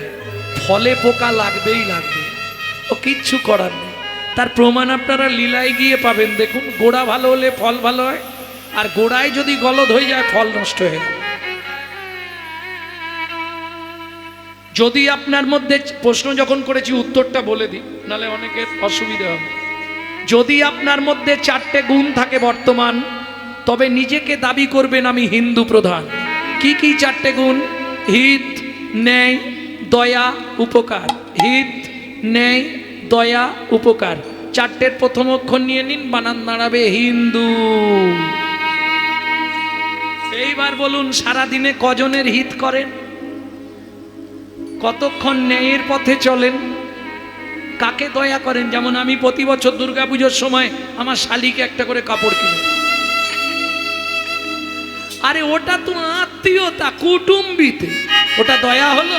ফলে পোকা লাগবেই লাগবে, ও কিচ্ছু করার নেই। তার প্রমাণ আপনারা লীলায় গিয়ে পাবেন। দেখুন, গোড়া ভালো হলে ফল ভালো হয়, আর গোড়ায় যদি গলদ হয়ে যায় ফল নষ্ট হয়ে যায়। যদি আপনার মধ্যে, প্রশ্ন যখন করেছি উত্তরটা বলে দিই, নাহলে অনেকের অসুবিধা হবে। যদি আপনার মধ্যে 4টে গুণ থাকে বর্তমান, তবে নিজেকে দাবি করবেন আমি হিন্দু প্রধান। কি কি 4টে গুণ? হিত, ন্যায়, দয়া, উপকার। হিত, ন্যায়, দয়া, উপকার। 4টের প্রথম অক্ষর নিয়ে নিন, বানান দাঁড়াবে হিন্দু। এইবার বলুন, সারাদিনে কজনের হিত করেন? কতক্ষণ ন্যায়ের পথে চলেন? কাকে দয়া করেন? যেমন আমি প্রতি বছর দুর্গাপুজোর সময় আমার শালিকে একটা করে কাপড় কিনি। আরে ওটা তো আত্মীয়তা, কুটুম্বিতে, ওটা দয়া হলো?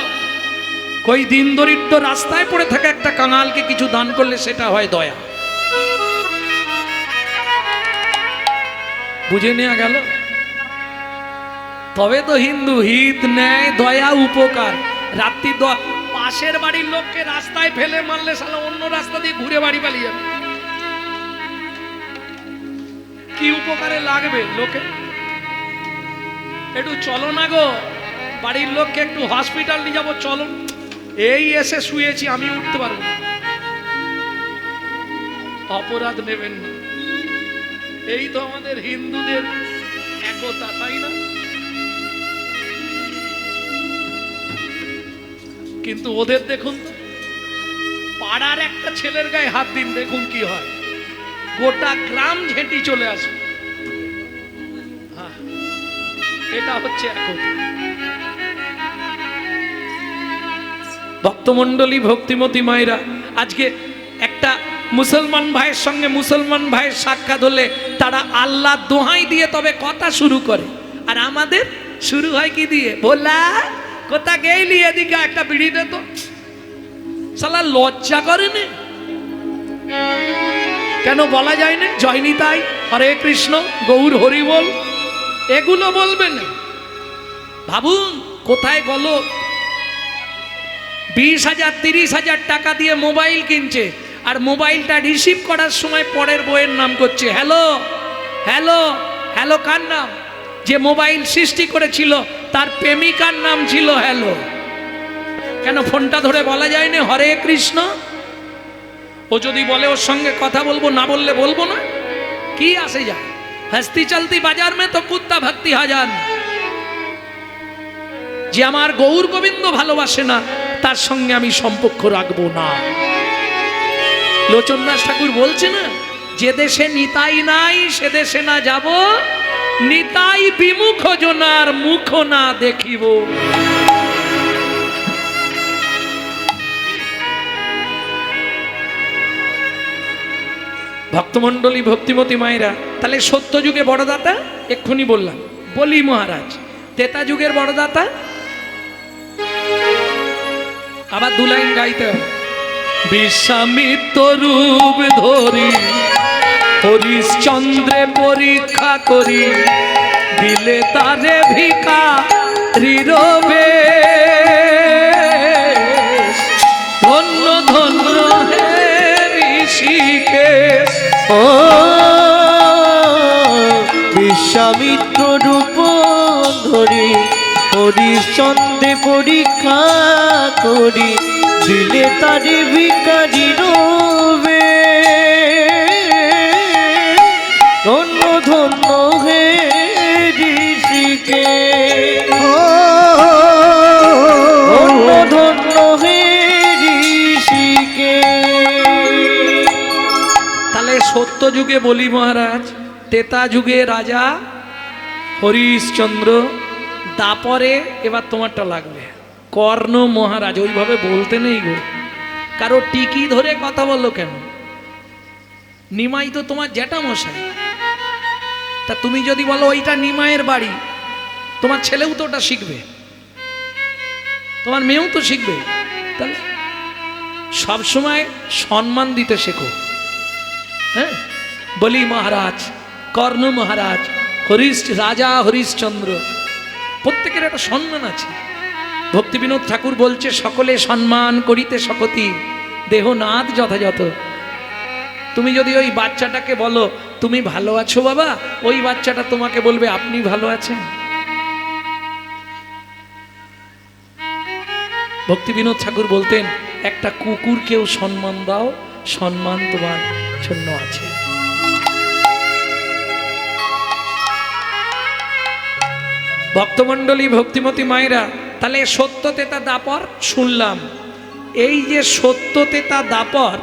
কই দিন দরিদ্র রাস্তায় পড়ে থাকা একটা কাঙালকে কিছু দান করলে সেটা হয় দয়া। বুঝে নেওয়া গেল? তবে তো হিন্দু। হিত, ন্যায়, দয়া, উপকার। রাত্রি পাশের বাড়ির লোককে রাস্তায় ফেলে মারলে শালা অন্য রাস্তা দিয়ে ঘুরে বাড়ি পালিয়ে যাবে। কি উপকারে লাগবে লোকে? একটু চলো না গো, বাড়ির লোককে একটু হসপিটাল নিয়ে যাবো, চলো। এই এসে শুয়েছি, আমি উঠতে পারবো না। অপরাধ নেবেন না। এই তো আমাদের হিন্দুদের একতা, তাই না? কিন্তু ওদের দেখুন, পাড়ার একটা ছেলের গায়ে হাত দিন, দেখুন কি হয়, গোটা গ্রাম ঝেঁটি চলে আসবে। এটা হচ্ছে একতা। ভক্তমণ্ডলী, ভক্তিমতী মায়েরা, আজকে একটা মুসলমান ভাইয়ের সঙ্গে মুসলমান ভাইয়ের সাক্ষাৎ হলে তারা আল্লাহ দোহাই দিয়ে তবে কথা শুরু করে, আর আমাদের শুরু হয় কি দিয়ে? ভোলা কোথা গেলি, এদিকে একটা বিড়ি দে তো। শালা লজ্জা করে না? কেন বলা যায় না জয় নিতাই, হরে কৃষ্ণ, গৌর হরি বল? এগুলো বলবেন। ভাবুন কোথায় গেল 20,000 30,000 টাকা দিয়ে মোবাইল কিনছে, আর মোবাইলটা রিসিভ করার সময় পরের বইয়ের নাম করছে। হ্যালো হ্যালো হ্যালো, কার নাম? যে মোবাইল সৃষ্টি করেছিল তার প্রেমিকার নাম ছিল হ্যালো। কেন ফোনটা ধরে বলা যায় না হরে কৃষ্ণ? ও যদি বলে ওর সঙ্গে কথা বলবো, না বললে বলবো না, কি আসে যায়? হস্তি চলতি বাজার মে তো কুত্তা ভক্তি হাজার। যে আমার গৌর গোবিন্দ ভালোবাসে না, তার সঙ্গে আমি সম্পর্ক রাখবো না। লোচনদাস ঠাকুর বলছে না, যে দেশে নিতাই নাই সে দেশে না যাব, নিতাই বিমুখ জনার মুখ না দেখিব। ভক্তমণ্ডলী, ভক্তিমতী মায়েরা, তাহলে সত্য যুগে বড়দাতা এক্ষুনি বললাম বলি মহারাজ। ত্রেতা যুগের বড়দাতা আবার 2 লাইন গাইতে হবে। বিশ্বামিত্র রূপ ধরি হরিশ্চন্দ্রে পরীক্ষা করি, দিলে তারে ভিখারি রবে। ধন্য ধন্য হে ঋষিকেশ। ও বিশ্বামিত্র রূপ ধরি হরিশ্চন্দ্রে পরীক্ষা করি, দিলে তারে ভিখারি রবে। ধন্য ধন্য হে ঋষিকেশ। ধন্য ধন্য হে ঋষিকেশ। তাহলে সত্য যুগে বলি মহারাজ, ত্রেতা যুগে রাজা হরিশ্চন্দ্র, দাপরে এবার তোমারটা লাগবে কর্ণ মহারাজ, ওইভাবে বলতে নেই গো, কারো টিকি ধরে কথা বললো কেন? নিমাই তো তোমার জ্যাঠামশাই, তা তুমি যদি বলো ওইটা নিমাইয়ের বাড়ি, তোমার ছেলেও তো ওটা শিখবে, তোমার মেয়েও তো শিখবে। তাহলে সবসময় সম্মান দিতে শেখো। হ্যাঁ, বলি মহারাজ, কর্ণ মহারাজ, রাজা হরিশ্চন্দ্র, প্রত্যেকের একটা সম্মান আছে। ভক্তি বিনোদ ঠাকুর বলছে, সকলে সম্মান করিতে শকতি, দেহনাথ যথাযথ। তুমি যদি ওই বাচ্চাটাকে বলো তুমি ভালো আছো বাবা, ওই বাচ্চাটা তোমাকে বলবে আপনি ভালো আছেন। ভক্তি বিনোদ ঠাকুর বলতেন, একটা কুকুরকেও সম্মান দাও, সম্মান তোমার জন্য আছে। ভক্তমণ্ডলী, ভক্তিমতী মায়েরা, তাহলে সত্যতেতা দাপর শুনলাম। এই যে সত্যতেতা দাপর,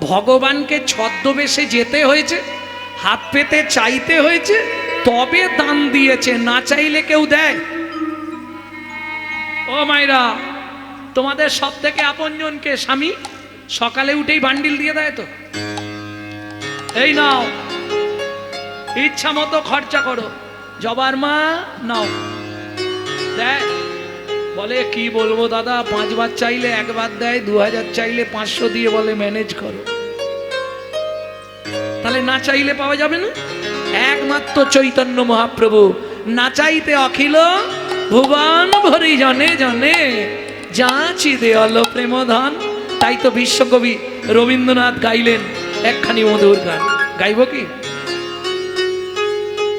ভগবানকে ছদ্মবেশে যেতে হয়েছে, হাত পেতে চাইতে হয়েছে, তবে দান দিয়েছে, না চাইলে কেউ দেয়? ও মায়েরা, তোমাদের সব থেকে আপনজনকে স্বামী সকালে উঠেই বান্ডিল দিয়ে দেয় তো, এই নাও ইচ্ছা মতো খরচা করো, জবার মা নাও, দেয়? বলে কি বলবো দাদা, 5 বার চাইলে 1 বার দেয়, 2000 চাইলে 500 দিয়ে বলে ম্যানেজ করো। তাহলে না চাইলে পাওয়া যাবে না? একমাত্র চৈতন্য মহাপ্রভু, না চাইতে অখিল ভুবন ভরি জনে জনে, যাচি দেয়াল প্রেমধন। তাই তো বিশ্বকবি রবীন্দ্রনাথ গাইলেন একখানি মধুর গান, গাইব কি?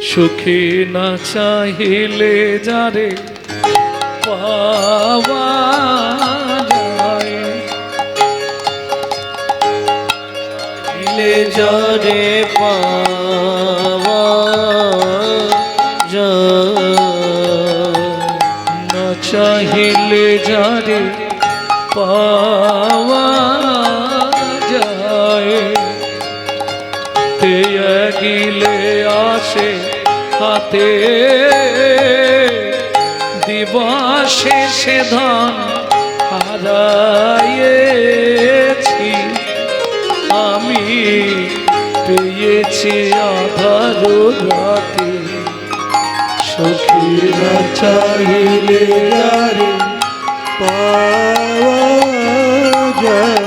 সুখে না চাহিলে যারে পাওয়া যায়, চাইলে যারে পাওয়া যায়, না চাহিলে যারে পাওয়া যায়, তে গিলে আসে হাতে, দিবসে সে ধন হারাইয়েছি, আমি পেয়েছি আধার রাতে, সখী না চাহিলে যারে পাওয়া যায়।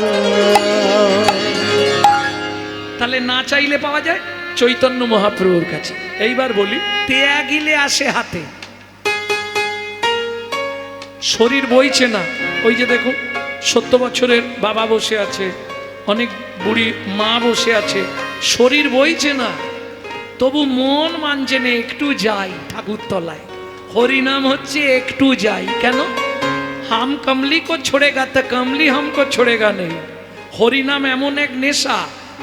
তাহলে না চাইলে পাওয়া যায় চৈতন্য মহাপ্রভুর কাছে। এইবার বলি, ত্যাগিলে আসে হাতে, শরীর বইছে না। ওই যে দেখুন, 70 বছরের বাবা বসে আছে, অনেক বুড়ি মা বসে আছে, শরীর বইছে না, তবু মন মানছে না, একটু যাই ঠাকুরতলায়, হরিনাম হচ্ছে একটু যাই। কেন? হাম কমলি কো ছোড়েগা তো কমলি হামকো ছোড়েগা নেই। হরিনাম এমন এক নেশা,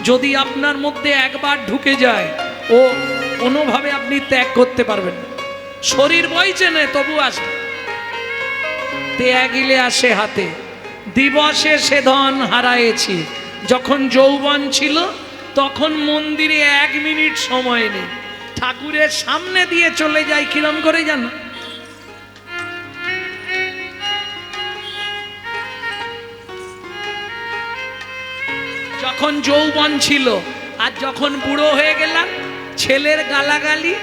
যদি আপনার মধ্যে একবার ঢুকে যায়, ও কোনোভাবে আপনি ত্যাগ করতে পারবেন না। শরীর বইছে না, তবু আসবে। ত্যাগিলে আসে হাতে, দিবসে সে ধন হারায়েছি। যখন যৌবন ছিল তখন মন্দিরে 1 মিনিট সময় নেই, ঠাকুরের সামনে দিয়ে চলে যায়। কিরম করে জানো? যখন যৌবন ছিল, আর যখন বুড়ো হয়ে গেলাম, ছেলের গালাগালি,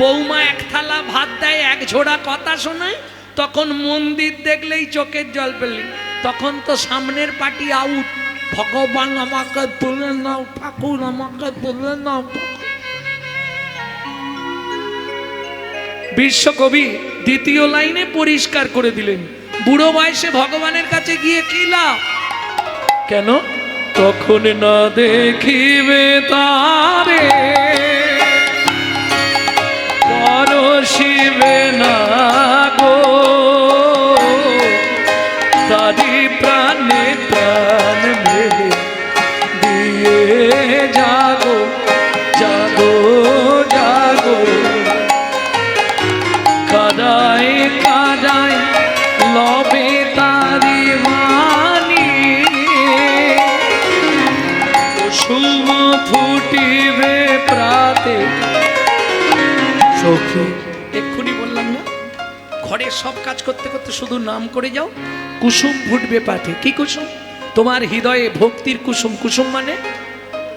বৌমা 1 থালা ভাত দেয়, 1 ঝোড়া কথা শোনায়, তখন মন্দির দেখলেই চোখের জল পেলি, তখন তো সামনের পার্টি আউট। ভগবান আমাকে তুলে নাও, ঠাকুর আমাকে তুলে নাও। বিশ্বকবি 2য় লাইনে পরিষ্কার করে দিলেন, বুড়ো বয়সে ভগবানের কাছে গিয়ে কি লাভ? কেন? তখন না দেখিবে তারে, পরশিবে না গো, তারি প্রাণে প্রাণ মেলে দিয়ে জাগো জাগো জাগো, কাদায় কাদায় লবে তারি মানি, কুসুম ফুটিবে প্রাতে। সখী, এক্ষুনি বললাম না, ঘরের সব কাজ করতে করতে শুধু নাম করে যাও, কুসুম ফুটবে পাঠে। কি কুসুম? তোমার হৃদয়ে ভক্তির কুসুম। কুসুম মানে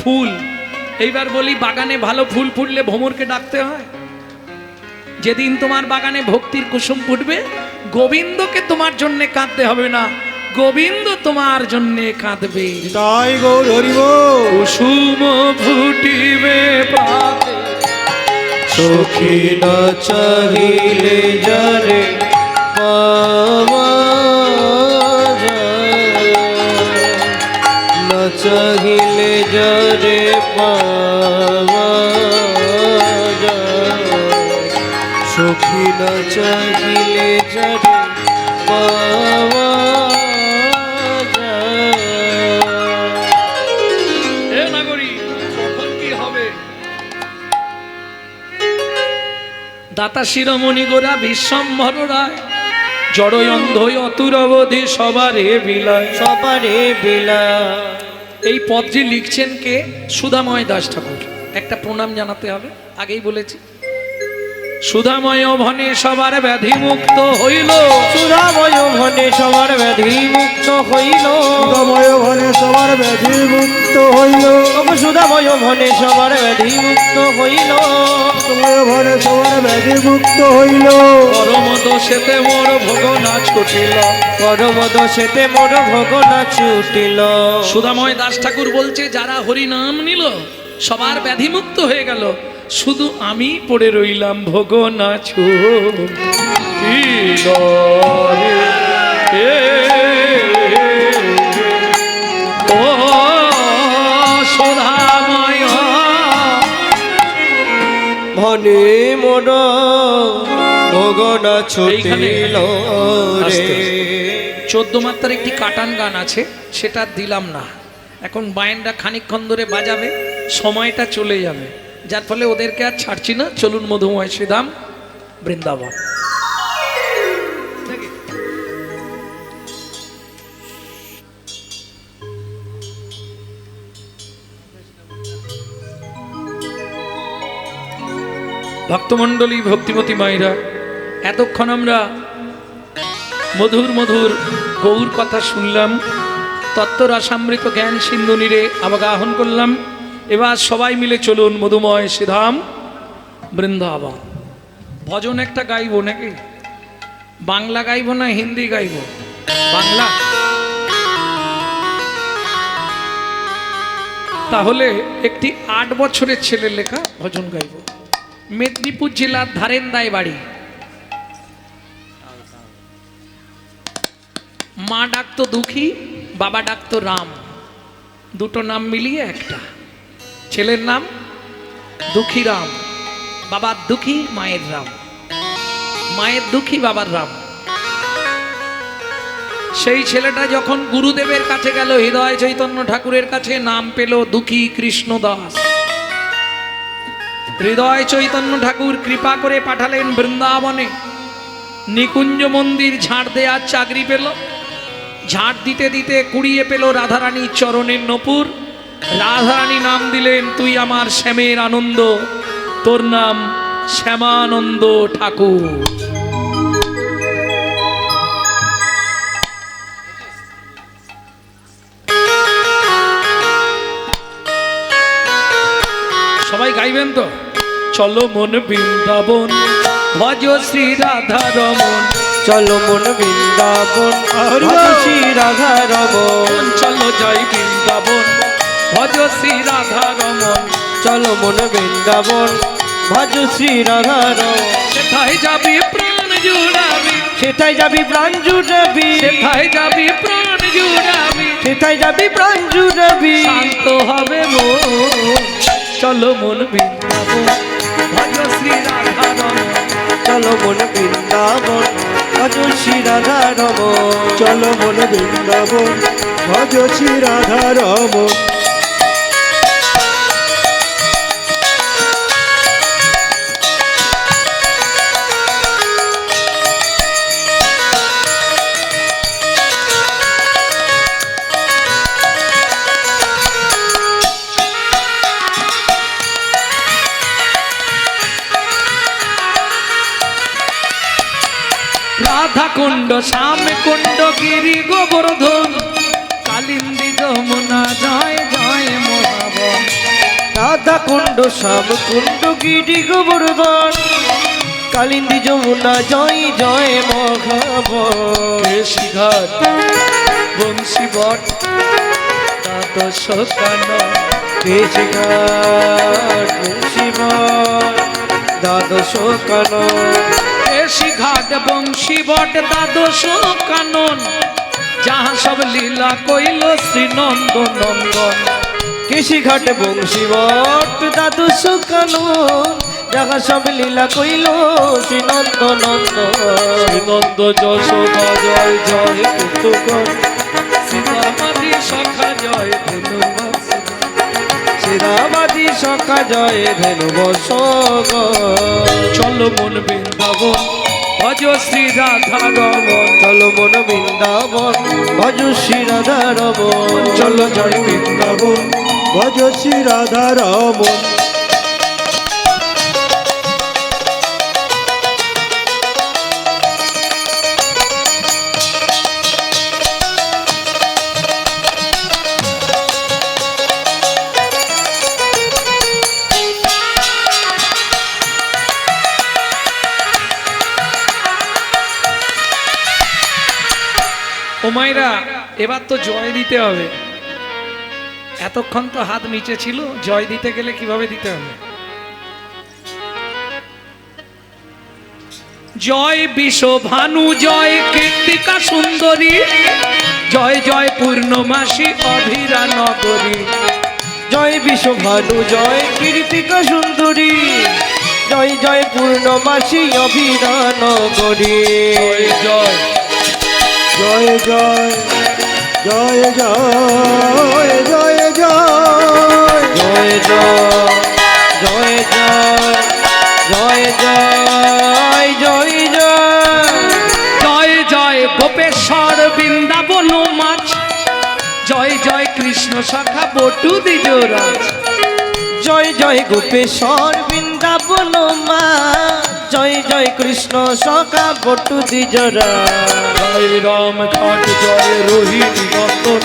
ফুল। এইবার বলি, বাগানে ভালো ফুল ফুটলে ভ্রমরকে ডাকতে হয়? যেদিন তোমার বাগানে ভক্তির কুসুম ফুটবে, গোবিন্দকে তোমার জন্য কাঁদতে হবে না, গোবিন্দ তোমার জন্য কাঁদবে। তাই গৌর হরি বল। কুসুম ফুটিবে পাতে, সখী না চাহিলে যারে পাওয়া যায়, না চাহিলে যারে পাওয়া যায়, সখী না চাহিলে যারে পাওয়া যায়। এ নাগরী, এখন কি হবে? দাতা শিরোমণি গোরা বিশ্বম্ভর রায়, জড়ই অন্ধই অতুর অবধি সবারে বিলায়। সবারে বেলা। এই পদটি লিখছেন কে? সুধাময় দাস ঠাকুর। একটা প্রণাম জানাতে হবে, আগেই বলেছি। সুধাময় ভনে সবার ব্যাধি মুক্ত হইল, সুধাময় ভনে সবার ব্যাধি মুক্ত হইল, সুধাময় ভনে সবার ব্যাধি মুক্ত হইল, সুধাময় ভনে সবার ব্যাধি মুক্ত হইল, সুধাময় ভনে সবার ব্যাধি মুক্ত হইল। পরম দোষেতে মোর ভোগ নাচ ছুটিল, পরম দোষেতে মোর ভোগ না ছুটিল। সুধাময় দাস ঠাকুর বলছে, যারা হরি নাম নিল সবার ব্যাধি মুক্ত হয়ে গেল, শুধু আমি পড়ে রইলাম ভোগ না ছুটিল। ও সুধাময় ভনে মোর ভোগ না ছুটিল রে। 14 মাত্রার একটি কাটান গান আছে, সেটা দিলাম না এখন। বায়েনরা খানিকক্ষণ ধরে বাজাবে, সময়টা চলে যাবে, যার ফলে ওদেরকে আর ছাড়ছি না। চলুন মধুময় শ্রীধাম বৃন্দাবন। ভক্তমণ্ডলী, ভক্তিমতী মায়েরা, এতক্ষণ আমরা মধুর মধুর গৌর কথা শুনলাম, তত্ত্ব রসামৃত জ্ঞান সিন্ধু নীরে অবগাহন করলাম। এবার সবাই মিলে চলুন মধুময় শ্রীধাম বৃন্দাবন। ভজন একটা গাইব নাকি? বাংলা গাইব না হিন্দি গাইব? বাংলা। তাহলে একটি 8 বছরের ছেলে লেখা ভজন গাইব। মেদিনীপুর জেলার ধারেন্দায় বাড়ি। মা ডাকতো দুঃখী, বাবা ডাকতো রাম, দুটো নাম মিলিয়ে একটা। ছেলের নাম দুঃখী রাম, বাবার দুঃখী, মায়ের রাম। মায়ের দুঃখী, বাবার রাম। সেই ছেলেটা যখন গুরুদেবের কাছে গেল, হৃদয় চৈতন্য ঠাকুরের কাছে, নাম পেল দুঃখী কৃষ্ণ দাস। হৃদয় চৈতন্য ঠাকুর কৃপা করে পাঠালেন বৃন্দাবনে। নিকুঞ্জ মন্দির ঝাড় দেওয়ার চাকরি পেল। ঝাড় দিতে দিতে কুড়িয়ে পেল রাধারানীর চরণের নপুর। রাধারানী নাম দিলেন, তুই আমার শ্যামের আনন্দ, তোর নাম শ্যামানন্দ ঠাকুর। সবাই গাইবেন তো? চলো মন বৃন্দাবন, ভজ শ্রী রাধা রমন। চলো মন বৃন্দাবন, ভজ শ্রী রাধা রমন। চলো যাই বৃন্দাবন, ভজ শ্রী রাধা রমন। চলো মন বৃন্দাবন, ভজ শ্রী রাধা রমন। সেথায় যাবি প্রাণ জুড়াবি, সেথায় যাবি প্রাণ জুড়াবি, সেথায় যাবি প্রাণ জুড়াবি, সেথায় যাবি প্রাণ জুড়াবি। শান্ত হবে মন। চলো মন বৃন্দাবন, ভজ শ্রী রাধা রমন। চলো মন বৃন্দাবন, ভজ শ্রী রাধা রমন। চলো মন বৃন্দাবন, ভজ শ্রী রাধা রমন। রাধা কুণ্ড শ্যাম কুণ্ড গিরি গোবর্ধন কালিন্দী যমুনা জয় জয় মহাবন। রাধা কুণ্ড শ্যাম কুণ্ড গিরি গোবর্ধন কালিন্দী যমুনা জয় জয় মহাবন। কেশিঘাট বংশী বট দ্বাদশ কানন কেশিঘাট বংশীবট দ্বাদশ কানন। কেশিঘাট বংশী বট দ্বাদশ কানন যাহা সব লীলা কইল শ্রীনন্দ নন্দন। কেশিঘাট বংশীবট দ্বাদশ কানন যাহা সব লীলা কইল শ্রীনন্দ নন্দন। শ্রীনন্দ যশোদা জয় জয় কুতুগণ সীতামাদি সখা জয় ধন্যবাদ। শ্রীরামাদি সখা জয় ধেনু বসগ। চলো মন বৃন্দাবন ভজ শ্রী রাধা রমন। চলো মন বৃন্দাবন ভজ শ্রী রাধা রমন। চলো জয় বৃন্দাবন ভজ শ্রী রাধা রমন। ও মায়েরা এবার তো জয় দিতে হবে। এতক্ষণ তো হাত নিচে ছিল, জয় দিতে গেলে কিভাবে দিতে হবে? জয় বিশ্ব ভানু জয় কৃত্তিকা সুন্দরী জয় জয় পূর্ণমাসী অধীরা নগরী। জয় বিশ্বভানু জয় কীর্তিকা সুন্দরী জয় জয় পূর্ণমাসী অভিধান করি। জয় জয় জয় জয় জয় জয় জয় জয় জয় জয় জয় জয় জয় জয় জয় জয় গোপেশ্বর বৃন্দাবন মাছ জয় জয় কৃষ্ণ শাখা বটু দ্বিজরাজ। জয় জয় গোপেশ্বর বৃন্দাবন মা জয় জয় কৃষ্ণ সখা বটু দ্বিজরা। জয় রাম ঘাট জয় রোহিণী নন্দন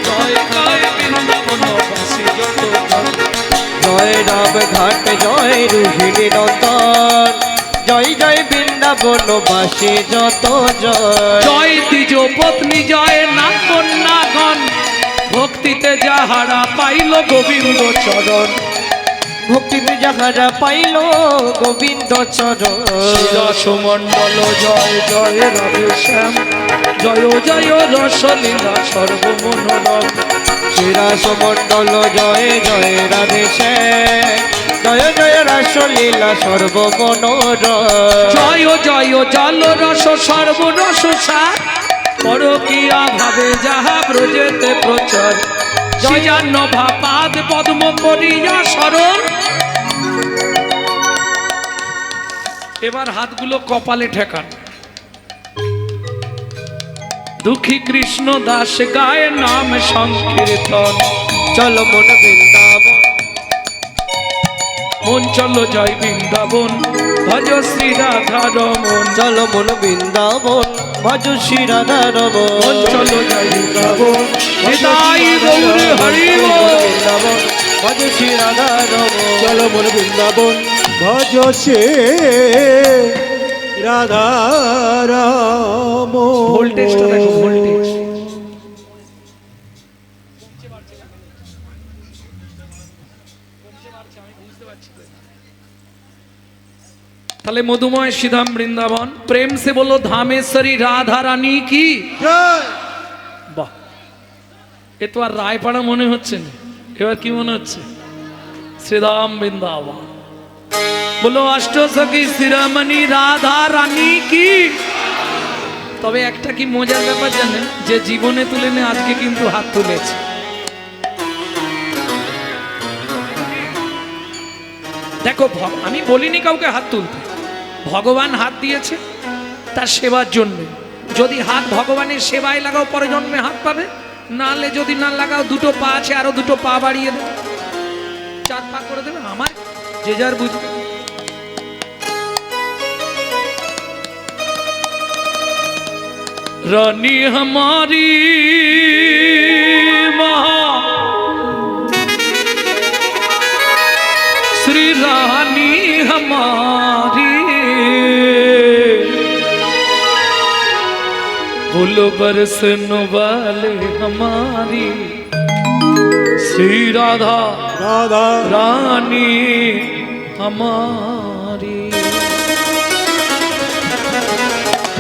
জয় জয় বৃন্দাবন বাসী যত জন। জয় রাম ঘাট জয় রোহিণী নন্দন জয় জয় বৃন্দাবন বাসী যত জয়। জয় দ্বিজ পত্নী জয় নাগ কন্যাগণ ভক্তিতে যাহারা পাইল গোবিন্দ চরণ। ভক্তিতে যাহারা পাইল গোবিন্দ চরণ। রসমণ্ডল জয় জয় রাধে শ্যাম জয় জয় রসলীলা সর্বমনোরম। শ্রীরাস মণ্ডল জয় জয় রাধে শ্যাম জয় জয় রাসলীলা সর্বমনোরম। জয় জয় জল রস সর্বরস সার পরকিয়া ভাবে যাহা ব্রজেতে প্রচার। জয়ান্ন ভাপাদ পদ্ম করিয়া স্মরণ। এবার হাতগুলো কপালে ঠেকান। দুঃখী কৃষ্ণ দাস গায়ে নাম সংকীর্তন। চলো মন বৃন্দাবন মন চলো জয় বৃন্দাবন ভজ শ্রী রাধা রমন। চলো মন বৃন্দাবন ভজ শ্রী রাধা মন রমন। চলো জয় বৃন্দাবন নিতাই গৌর হরি বল। বৃন্দাবন ভজ শ্রী রাধা রমন। চলো মন বৃন্দাবন ভজ শ্রী রাধা রমন। ভোল্টেজটা দেখো, ভোল্টেজ। তাহলে মধুময় শ্রীধাম বৃন্দাবন প্রেম সে বলো ধামেশ্বরী রাধা রানী কি জয়। বাহ, এ তো আর রায়পাড়া মনে হচ্ছে না, এবার কি মনে হচ্ছে? শ্রীধাম বৃন্দাবন বলো অষ্ট সখী শিরোমণি রাধা রানী কি। তবে একটা কি মজার ব্যাপার জানেন, যে জীবনে তুলেনে আজকে কিন্তু হাত তুলেছে। দেখো আমি বলিনি কাউকে হাত তুলতে, ভগবান হাত দিয়েছে তার সেবার জন্য। যদি হাত ভগবানের সেবায় লাগাও পরে জন্মে হাত পাবে, নালে যদি না লাগাও দুটো পা আছে আরো দুটো পা বাড়িয়ে দেবে, 4 পা করে দেবে। আমার যে যার বুঝবে। रानी हमारी महा श्री रानी हमारी फूल बरसने वाले हमारी श्री राधा राधा रानी हमारी।